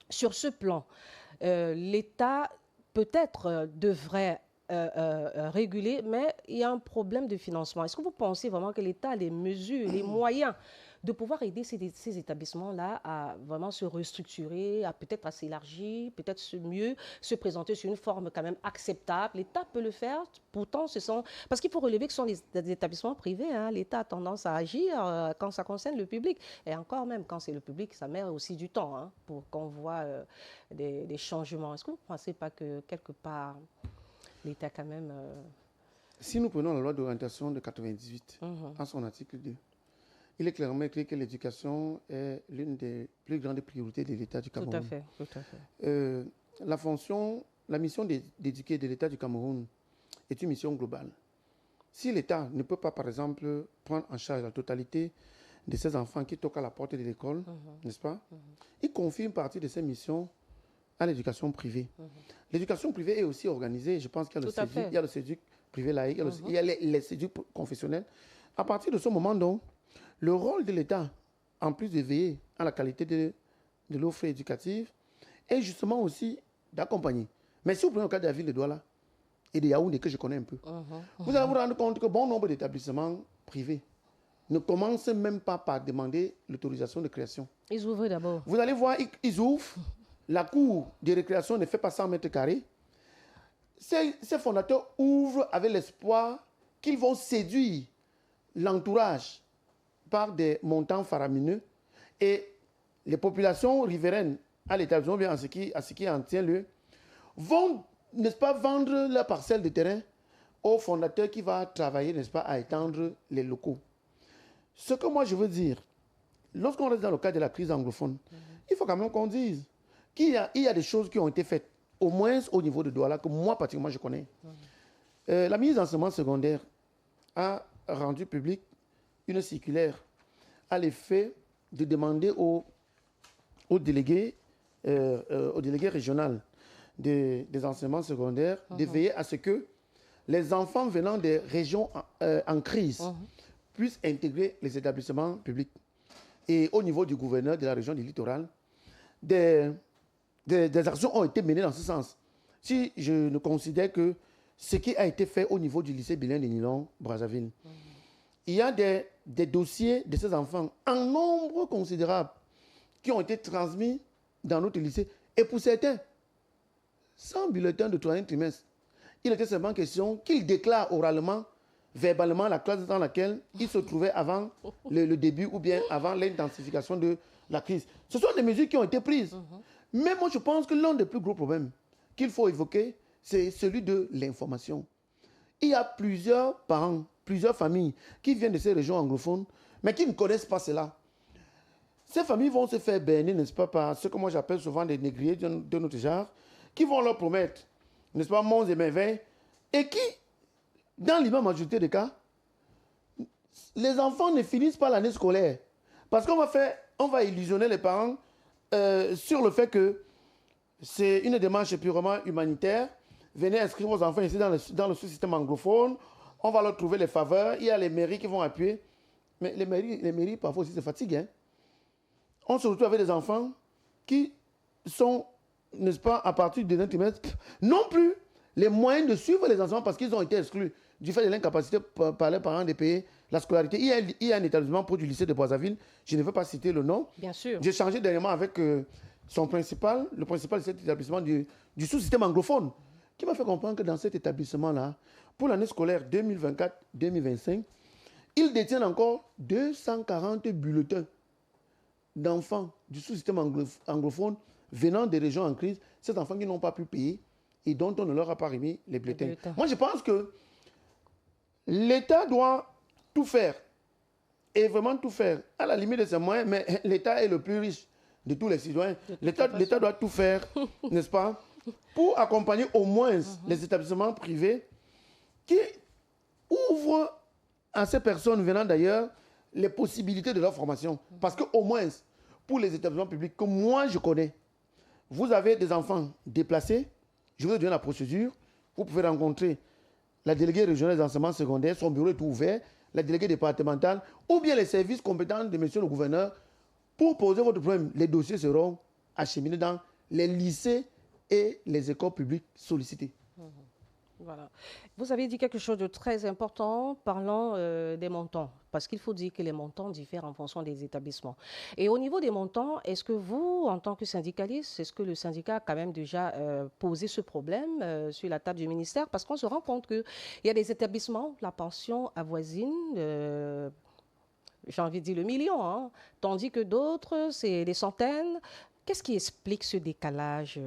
sur ce plan, l'État peut-être devrait réguler, mais il y a un problème de financement. Est-ce que vous pensez vraiment que l'État a les mesures, les moyens de pouvoir aider ces établissements-là à vraiment se restructurer, à peut-être à s'élargir, peut-être mieux se présenter sur une forme quand même acceptable? L'État peut le faire, pourtant parce qu'il faut relever que ce sont des établissements privés, hein. L'État a tendance à agir quand ça concerne le public. Et encore même, quand c'est le public, ça met aussi du temps, hein, pour qu'on voit des changements. Est-ce que vous ne pensez pas que quelque part, l'État quand même... Si nous prenons la loi d'orientation de 98, en son article 2, il est clairement écrit que l'éducation est l'une des plus grandes priorités de l'État du Cameroun. Tout à fait, tout à fait. La mission d'éduquer de l'État du Cameroun est une mission globale. Si l'État ne peut pas, par exemple, prendre en charge la totalité de ces enfants qui toquent à la porte de l'école, n'est-ce pas, il confie une partie de ces missions à l'éducation privée. L'éducation privée est aussi organisée. Je pense qu'il y a le CEDUC privé laïque, il y a les CEDUC confessionnels. À partir de ce moment, donc, le rôle de l'État, en plus de veiller à la qualité de l'offre éducative, est justement aussi d'accompagner. Mais si vous prenez le cas de la ville de Douala et de Yaoundé, que je connais un peu, vous allez vous rendre compte que bon nombre d'établissements privés ne commencent même pas par demander l'autorisation de création. Ils ouvrent d'abord. Vous allez voir, ils ouvrent. La cour de récréation ne fait pas 100 mètres carrés. Ces fondateurs ouvrent avec l'espoir qu'ils vont séduire l'entourage par des montants faramineux et les populations riveraines à l'établissement, bien à ce qui en tient lieu, vont, n'est-ce pas, vendre la parcelle de terrain au fondateur qui va travailler, n'est-ce pas, à étendre les locaux. Ce que moi je veux dire, lorsqu'on reste dans le cadre de la crise anglophone, il faut quand même qu'on dise qu'il y a des choses qui ont été faites, au moins au niveau de Douala, que moi particulièrement je connais. La ministre d'enseignement secondaire a rendu public une circulaire à l'effet de demander au délégué régional des enseignements secondaires de veiller à ce que les enfants venant des régions en crise puissent intégrer les établissements publics. Et au niveau du gouverneur de la région du littoral, des actions ont été menées dans ce sens. Si je ne considère que ce qui a été fait au niveau du lycée bilingue de Nilon, Brazzaville, il y a des dossiers de ces enfants en nombre considérable qui ont été transmis dans notre lycée. Et pour certains, sans bulletin de troisième trimestre, il était seulement question qu'ils déclarent oralement, verbalement, la classe dans laquelle ils se trouvaient avant le début ou bien avant l'intensification de la crise. Ce sont des mesures qui ont été prises. Mais moi, je pense que l'un des plus gros problèmes qu'il faut évoquer, c'est celui de l'information. Il y a plusieurs parents, plusieurs familles qui viennent de ces régions anglophones, mais qui ne connaissent pas cela. Ces familles vont se faire berner, n'est-ce pas, par ce que moi j'appelle souvent des négriers de notre genre, qui vont leur promettre, n'est-ce pas, monts et merveilles, et qui, dans l'immense majorité des cas, les enfants ne finissent pas l'année scolaire. Parce qu'on va illusionner les parents sur le fait que c'est une démarche purement humanitaire. Venez inscrire vos enfants ici dans le sous-système anglophone. On va leur trouver les faveurs. Il y a les mairies qui vont appuyer. Mais les mairies parfois aussi se fatiguent. Hein. On se retrouve avec des enfants qui sont, n'est-ce pas, à partir du deuxième trimestre, non plus les moyens de suivre les enfants parce qu'ils ont été exclus du fait de l'incapacité par les parents de payer la scolarité. Il y a un établissement proche du lycée de Brazzaville. Je ne veux pas citer le nom. Bien sûr. J'ai changé dernièrement avec le principal de cet établissement du sous-système anglophone, qui m'a fait comprendre que dans cet établissement-là, pour l'année scolaire 2024-2025, ils détiennent encore 240 bulletins d'enfants du sous-système anglophone venant des régions en crise, ces enfants qui n'ont pas pu payer et dont on ne leur a pas remis les bulletins. Moi, je pense que l'État doit tout faire. Et vraiment tout faire. À la limite de ses moyens, mais l'État est le plus riche de tous les citoyens. L'État doit tout faire, n'est-ce pas, pour accompagner au moins les établissements privés qui ouvrent à ces personnes venant d'ailleurs les possibilités de leur formation. Parce qu'au moins, pour les établissements publics que moi je connais, vous avez des enfants déplacés, je vous donne la procédure, vous pouvez rencontrer la déléguée régionale des enseignements secondaires, son bureau est ouvert, la déléguée départementale, ou bien les services compétents de monsieur le gouverneur, pour poser votre problème. Les dossiers seront acheminés dans les lycées et les écoles publiques sollicitées. Voilà. Vous avez dit quelque chose de très important parlant des montants, parce qu'il faut dire que les montants diffèrent en fonction des établissements. Et au niveau des montants, est-ce que vous, en tant que syndicaliste, est-ce que le syndicat a quand même déjà posé ce problème sur la table du ministère? Parce qu'on se rend compte qu'il y a des établissements, la pension avoisine, j'ai envie de dire le million, hein, tandis que d'autres, c'est des centaines. Qu'est-ce qui explique ce décalage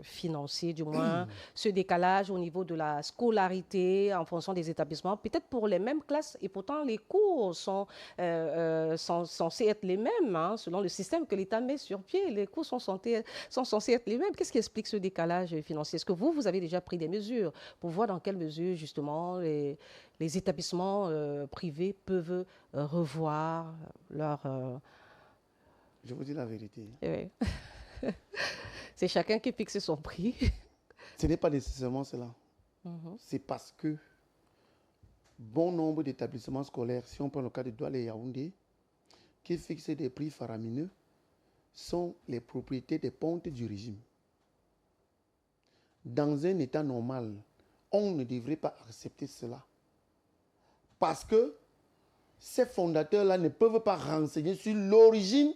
financier, du moins, ce décalage au niveau de la scolarité en fonction des établissements? Peut-être pour les mêmes classes, et pourtant les cours sont censés être les mêmes, hein, selon le système que l'État met sur pied. Les cours sont censés être les mêmes. Qu'est-ce qui explique ce décalage financier? Est-ce que vous avez déjà pris des mesures pour voir dans quelle mesure, justement, les établissements privés peuvent revoir leur... Je vous dis la vérité. Oui. C'est chacun qui fixe son prix. Ce n'est pas nécessairement cela. C'est parce que bon nombre d'établissements scolaires, si on prend le cas de Douala et Yaoundé, qui fixent des prix faramineux, sont les propriétés des pontes du régime. Dans un état normal, on ne devrait pas accepter cela. Parce que ces fondateurs-là ne peuvent pas renseigner sur l'origine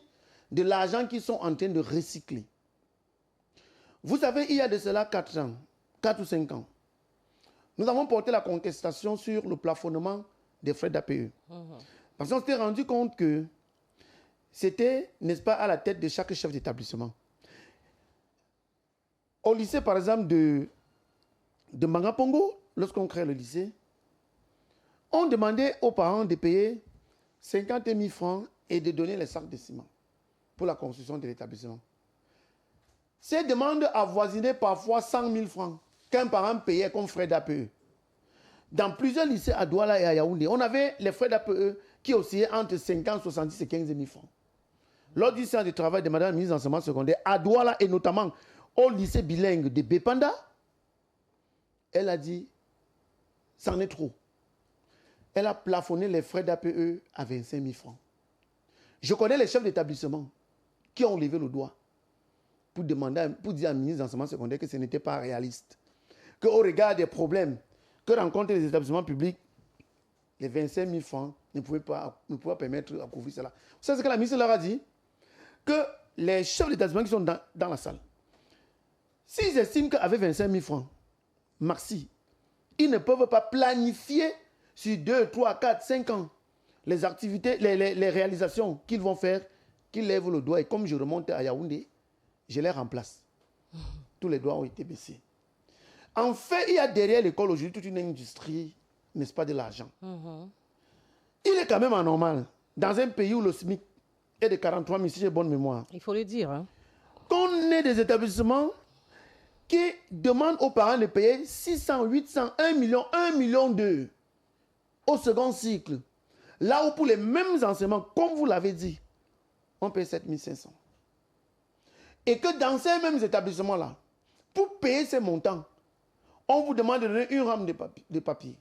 de l'argent qu'ils sont en train de recycler. Vous savez, il y a de cela 4 ans, 4 ou 5 ans, nous avons porté la contestation sur le plafonnement des frais d'APE. Parce qu'on s'était rendu compte que c'était, n'est-ce pas, à la tête de chaque chef d'établissement. Au lycée, par exemple, de Mangapongo, lorsqu'on crée le lycée, on demandait aux parents de payer 50 000 francs et de donner les sacs de ciment pour la construction de l'établissement. Ces demandes avoisinaient parfois 100 000 francs qu'un parent payait comme frais d'APE. Dans plusieurs lycées à Douala et à Yaoundé, on avait les frais d'APE qui oscillaient entre 50, 70 et 15 000 francs. Lors du séance de travail de Madame la ministre de l'enseignement secondaire à Douala et notamment au lycée bilingue de Bepanda, elle a dit, c'en est trop. Elle a plafonné les frais d'APE à 25 000 francs. Je connais les chefs d'établissement qui ont levé le doigt pour dire à la ministre de l'enseignement secondaire que ce n'était pas réaliste. Qu'au regard des problèmes que rencontrent les établissements publics, les 25 000 francs ne pouvaient pas permettre à couvrir cela. Vous savez ce que la ministre leur a dit? Que les chefs d'établissement qui sont dans la salle, s'ils estiment qu'avec 25 000 francs, maxi, ils ne peuvent pas planifier sur 2, 3, 4, 5 ans les activités, les réalisations qu'ils vont faire, qu'ils lèvent le doigt. Et comme je remonte à Yaoundé, je les remplace. Tous les doigts ont été baissés. En fait, il y a derrière l'école aujourd'hui toute une industrie, n'est-ce pas, de l'argent. Il est quand même anormal, dans un pays où le SMIC est de 43 000, si j'ai bonne mémoire. Il faut le dire. Hein. Qu'on ait des établissements qui demandent aux parents de payer 600, 800, 1 million, 1 million d'euros au second cycle. Là où pour les mêmes enseignements, comme vous l'avez dit, on paye 7 500. Et que dans ces mêmes établissements-là, pour payer ces montants, on vous demande de donner une rame de papier.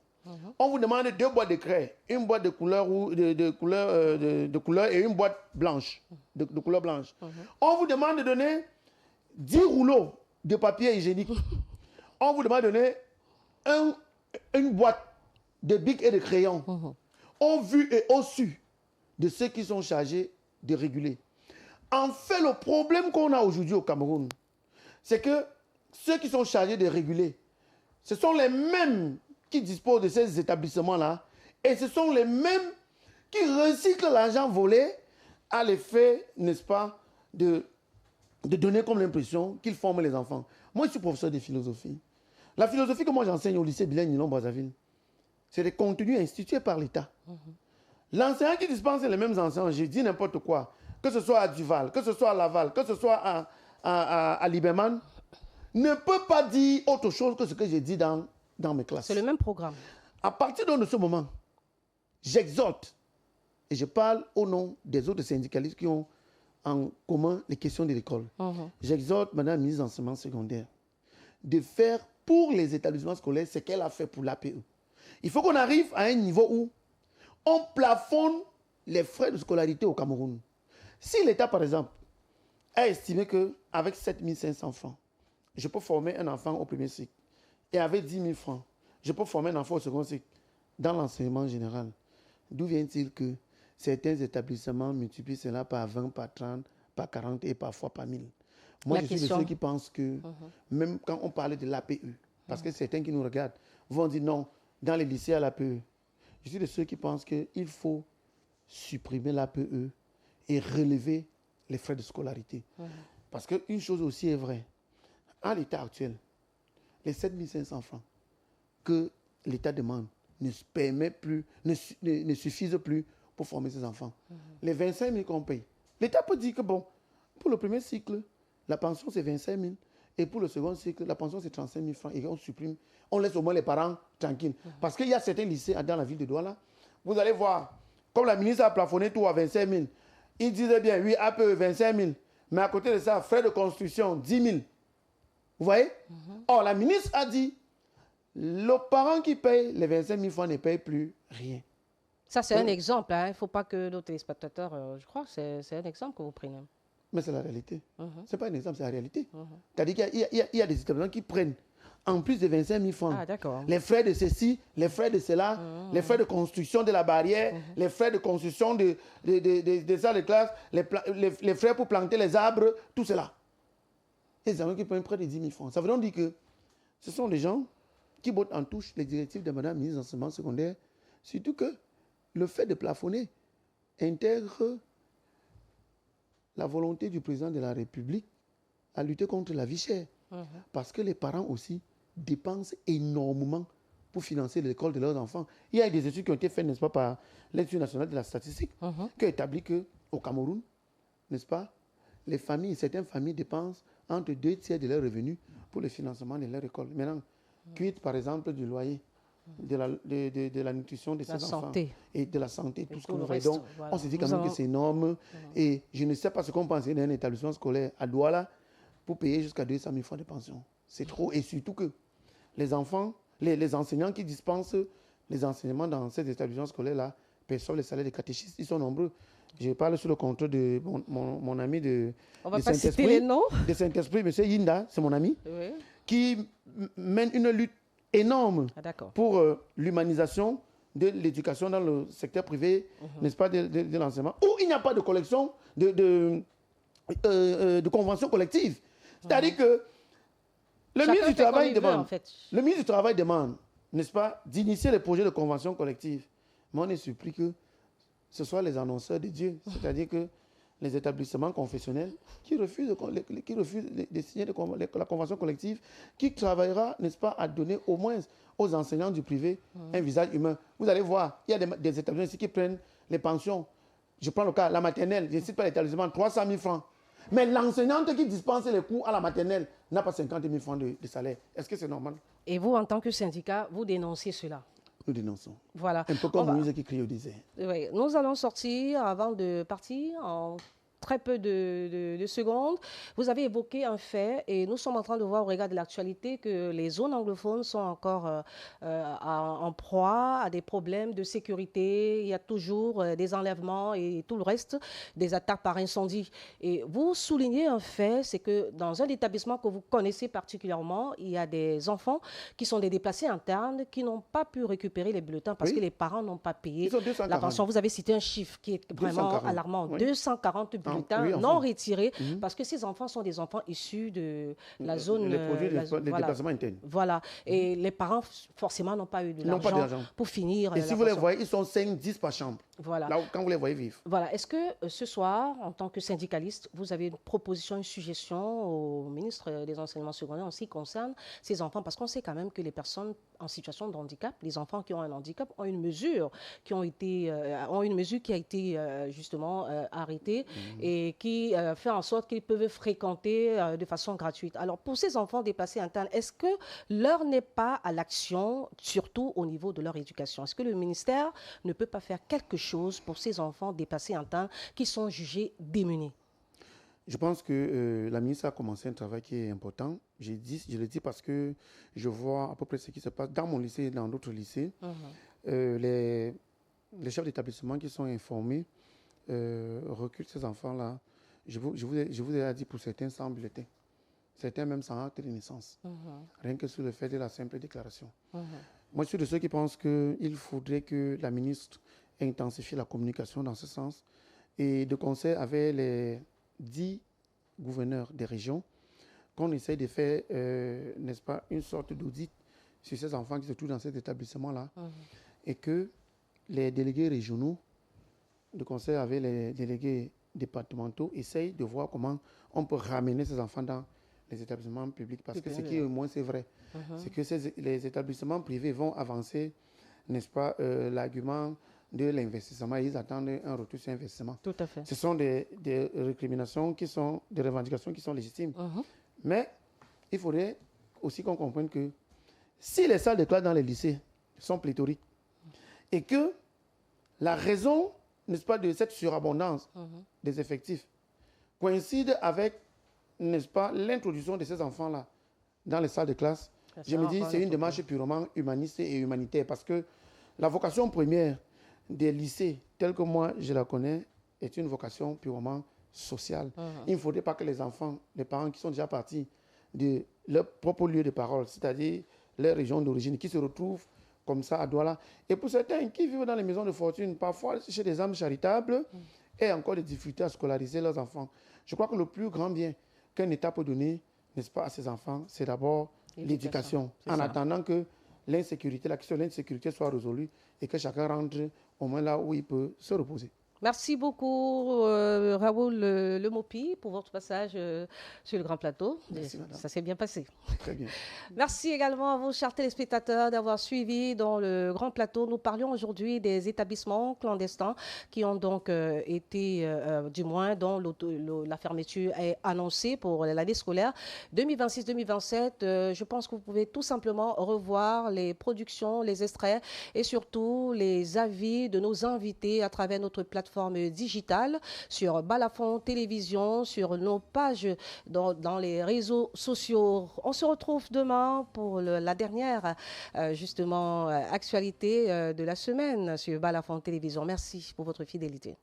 On vous demande 2 boîtes de craie, une boîte de couleur, de couleur et une boîte blanche, de couleur blanche. On vous demande de donner 10 rouleaux de papier hygiénique. On vous demande de donner une boîte de bics et de crayons. Au vu et au su de ceux qui sont chargés de réguler. En fait, le problème qu'on a aujourd'hui au Cameroun, c'est que ceux qui sont chargés de réguler, ce sont les mêmes qui disposent de ces établissements-là et ce sont les mêmes qui recyclent l'argent volé à l'effet, n'est-ce pas, de donner comme l'impression qu'ils forment les enfants. Moi, je suis professeur de philosophie. La philosophie que moi j'enseigne au lycée bilingue Nilon Brazzaville, C'est des contenus institués par l'État. L'enseignant qui dispense les mêmes enseignants, j'ai dit n'importe quoi, que ce soit à Duval, que ce soit à Laval, que ce soit à Liberman, ne peut pas dire autre chose que ce que j'ai dit dans mes classes. C'est le même programme. À partir de ce moment, j'exhorte, et je parle au nom des autres syndicalistes qui ont en commun les questions de l'école. J'exhorte Madame la ministre de l'Enseignement secondaire de faire pour les établissements scolaires ce qu'elle a fait pour l'APE. Il faut qu'on arrive à un niveau où on plafonne les frais de scolarité au Cameroun. Si l'État, par exemple, a estimé qu'avec 7500 francs, je peux former un enfant au premier cycle, et avec 10 000 francs, je peux former un enfant au second cycle, dans l'enseignement général, d'où vient-il que certains établissements multiplient cela par 20, par 30, par 40 et parfois par 1000? Moi, je suis de ceux qui pensent que, même quand on parlait de l'APE, parce que certains qui nous regardent vont dire non, dans les lycées à l'APE, je suis de ceux qui pensent qu'il faut supprimer l'APE et relever les frais de scolarité. Parce qu'une chose aussi est vraie, à l'état actuel, les 7500 francs que l'État demande ne suffisent plus pour former ses enfants. Les 25 000 qu'on paye, l'État peut dire que bon, pour le premier cycle, la pension c'est 25 000 et pour le second cycle, la pension c'est 35 000 francs et on supprime, on laisse au moins les parents tranquilles. Parce qu'il y a certains lycées dans la ville de Douala, vous allez voir, comme la ministre a plafonné tout à 25 000, ils disaient bien, oui, APE 25 000, mais à côté de ça, frais de construction 10 000. Vous voyez? Or, la ministre a dit, le parent qui paye les 25 000 francs ne paye plus rien. Ça, c'est un exemple. Il ne faut pas que nos téléspectateurs, je crois, c'est un exemple que vous prenez. Mais c'est la réalité. Ce n'est pas un exemple, c'est la réalité. C'est-à-dire qu'il y a des établissements qui prennent, en plus de 25 000 francs, les frais de ceci, les frais de cela, les frais de construction de la barrière, les frais de construction des salles de classe, les frais pour planter les arbres, tout cela. Et les gens qui prennent près de 10 000 francs. Ça veut donc dire que ce sont des gens qui bottent en touche les directives de Madame la ministre de l'Enseignement secondaire, surtout que le fait de plafonner intègre la volonté du président de la République à lutter contre la vie chère. Parce que les parents aussi dépensent énormément pour financer l'école de leurs enfants. Il y a des études qui ont été faites, n'est-ce pas, par l'Institut national de la statistique, qui a établi qu'au Cameroun, n'est-ce pas, les familles, certaines familles dépensent entre 2 tiers de leurs revenus pour le financement de leur école. Maintenant, quid par exemple du loyer, de la nutrition de ces enfants et de la santé, tout ce que nous voyons. Donc, on se dit quand même que c'est énorme. Et je ne sais pas ce qu'on pensait d'un établissement scolaire à Douala pour payer jusqu'à 200 000 francs de pension. C'est trop. Et surtout que les enfants, les enseignants qui dispensent les enseignements dans ces établissements scolaires-là perçoivent les salaires des catéchistes. Ils sont nombreux. Je parle sur le contrôle de mon ami de Saint-Esprit. De Saint-Esprit, M. Yinda, c'est mon ami, qui mène une lutte énorme pour l'humanisation de l'éducation dans le secteur privé, n'est-ce pas, de l'enseignement, où il n'y a pas de collection de convention collective. C'est-à-dire que le ministre du Travail demande, n'est-ce pas, d'initier les projets de convention collective. Mais on est surpris que ce soit les annonceurs de Dieu, c'est-à-dire que les établissements confessionnels qui refusent de signer la convention collective, qui travaillera, n'est-ce pas, à donner au moins aux enseignants du privé un visage humain. Vous allez voir, il y a des établissements ici qui prennent les pensions. Je prends le cas, la maternelle, je ne cite pas l'établissement, 300 000 francs. Mais l'enseignante qui dispense les cours à la maternelle n'a pas 50 000 francs de salaire. Est-ce que c'est normal? Et vous, en tant que syndicat, vous dénoncez cela? Nous dénonçons. Voilà. Un peu comme Moïse qui crie au désert. Oui. Nous allons sortir, avant de partir, en très peu de secondes. Vous avez évoqué un fait et nous sommes en train de voir au regard de l'actualité que les zones anglophones sont encore en proie à des problèmes de sécurité. Il y a toujours des enlèvements et tout le reste, des attaques par incendie. Et vous soulignez un fait, c'est que dans un établissement que vous connaissez particulièrement, il y a des enfants qui sont des déplacés internes qui n'ont pas pu récupérer les bulletins parce que les parents n'ont pas payé la pension. Vous avez cité un chiffre qui est vraiment alarmant. 240 bulletins scrutin non retirés, parce que ces enfants sont des enfants issus de la zone... Les produits des déplacements internes. Voilà. Et les parents, forcément, n'ont pas eu de l'argent pour finir. Et si vous les voyez, ils sont 5-10 par chambre. Voilà. Là, quand vous les voyez vivre. Voilà. Est-ce que ce soir, en tant que syndicaliste, vous avez une proposition, une suggestion au ministre des Enseignements secondaires en ce qui concerne ces enfants? Parce qu'on sait quand même que les personnes en situation de handicap, les enfants qui ont un handicap, ont une mesure qui a été justement arrêtée et qui fait en sorte qu'ils peuvent fréquenter de façon gratuite. Alors, pour ces enfants déplacés internes, est-ce que l'heure n'est pas à l'action, surtout au niveau de leur éducation? Est-ce que le ministère ne peut pas faire quelque chose pour ces enfants déplacés internes qui sont jugés démunis? Je pense que la ministre a commencé un travail qui est important. Je le dis parce que je vois à peu près ce qui se passe dans mon lycée et dans d'autres lycées. Les chefs d'établissement qui sont informés recrutent ces enfants-là. Je vous ai dit pour certains sans bulletin. Certains même sans acte de naissance. Rien que sur le fait de la simple déclaration. Moi, je suis de ceux qui pensent qu'il faudrait que la ministre intensifie la communication dans ce sens et de concert avec les 10 gouverneurs des régions, qu'on essaye de faire, n'est-ce pas, une sorte d'audit sur ces enfants qui se trouvent dans cet établissement-là, et que les délégués régionaux, de concert avec les délégués départementaux, essayent de voir comment on peut ramener ces enfants dans les établissements publics, parce que ce qui est au moins c'est vrai, c'est que les établissements privés vont avancer, n'est-ce pas, l'argument de l'investissement. Ils attendent un retour sur investissement. Tout à fait. Ce sont des récriminations qui sont, des revendications qui sont légitimes. Mais il faudrait aussi qu'on comprenne que si les salles de classe dans les lycées sont pléthoriques et que la raison, n'est-ce pas, de cette surabondance des effectifs coïncide avec, n'est-ce pas, l'introduction de ces enfants-là dans les salles de classe, je me dis c'est une démarche purement humaniste et humanitaire, parce que la vocation première des lycées, tels que moi je la connais, est une vocation purement sociale. Il ne faudrait pas que les enfants, les parents qui sont déjà partis de leur propre lieu de parole, c'est-à-dire leur région d'origine, qui se retrouvent comme ça à Douala. Et pour certains qui vivent dans les maisons de fortune, parfois chez des âmes charitables, aient encore des difficultés à scolariser leurs enfants. Je crois que le plus grand bien qu'un État peut donner, n'est-ce pas, à ses enfants, c'est d'abord l'éducation. En attendant que l'insécurité, la question de l'insécurité soit résolue et que chacun rentre au moins là où il peut se reposer. Merci beaucoup, Raoul Le Mopi, pour votre passage sur le Grand Plateau. Merci, ça s'est bien passé. Très bien. Merci également à vous, chers téléspectateurs, d'avoir suivi dans le Grand Plateau. Nous parlions aujourd'hui des établissements clandestins qui ont donc été, du moins, dont la fermeture est annoncée pour l'année scolaire 2026-2027. Je pense que vous pouvez tout simplement revoir les productions, les extraits et surtout les avis de nos invités à travers notre plateforme digitale, sur Balafon Télévision, sur nos pages dans les réseaux sociaux. On se retrouve demain pour la dernière justement actualité de la semaine sur Balafon Télévision. Merci pour votre fidélité.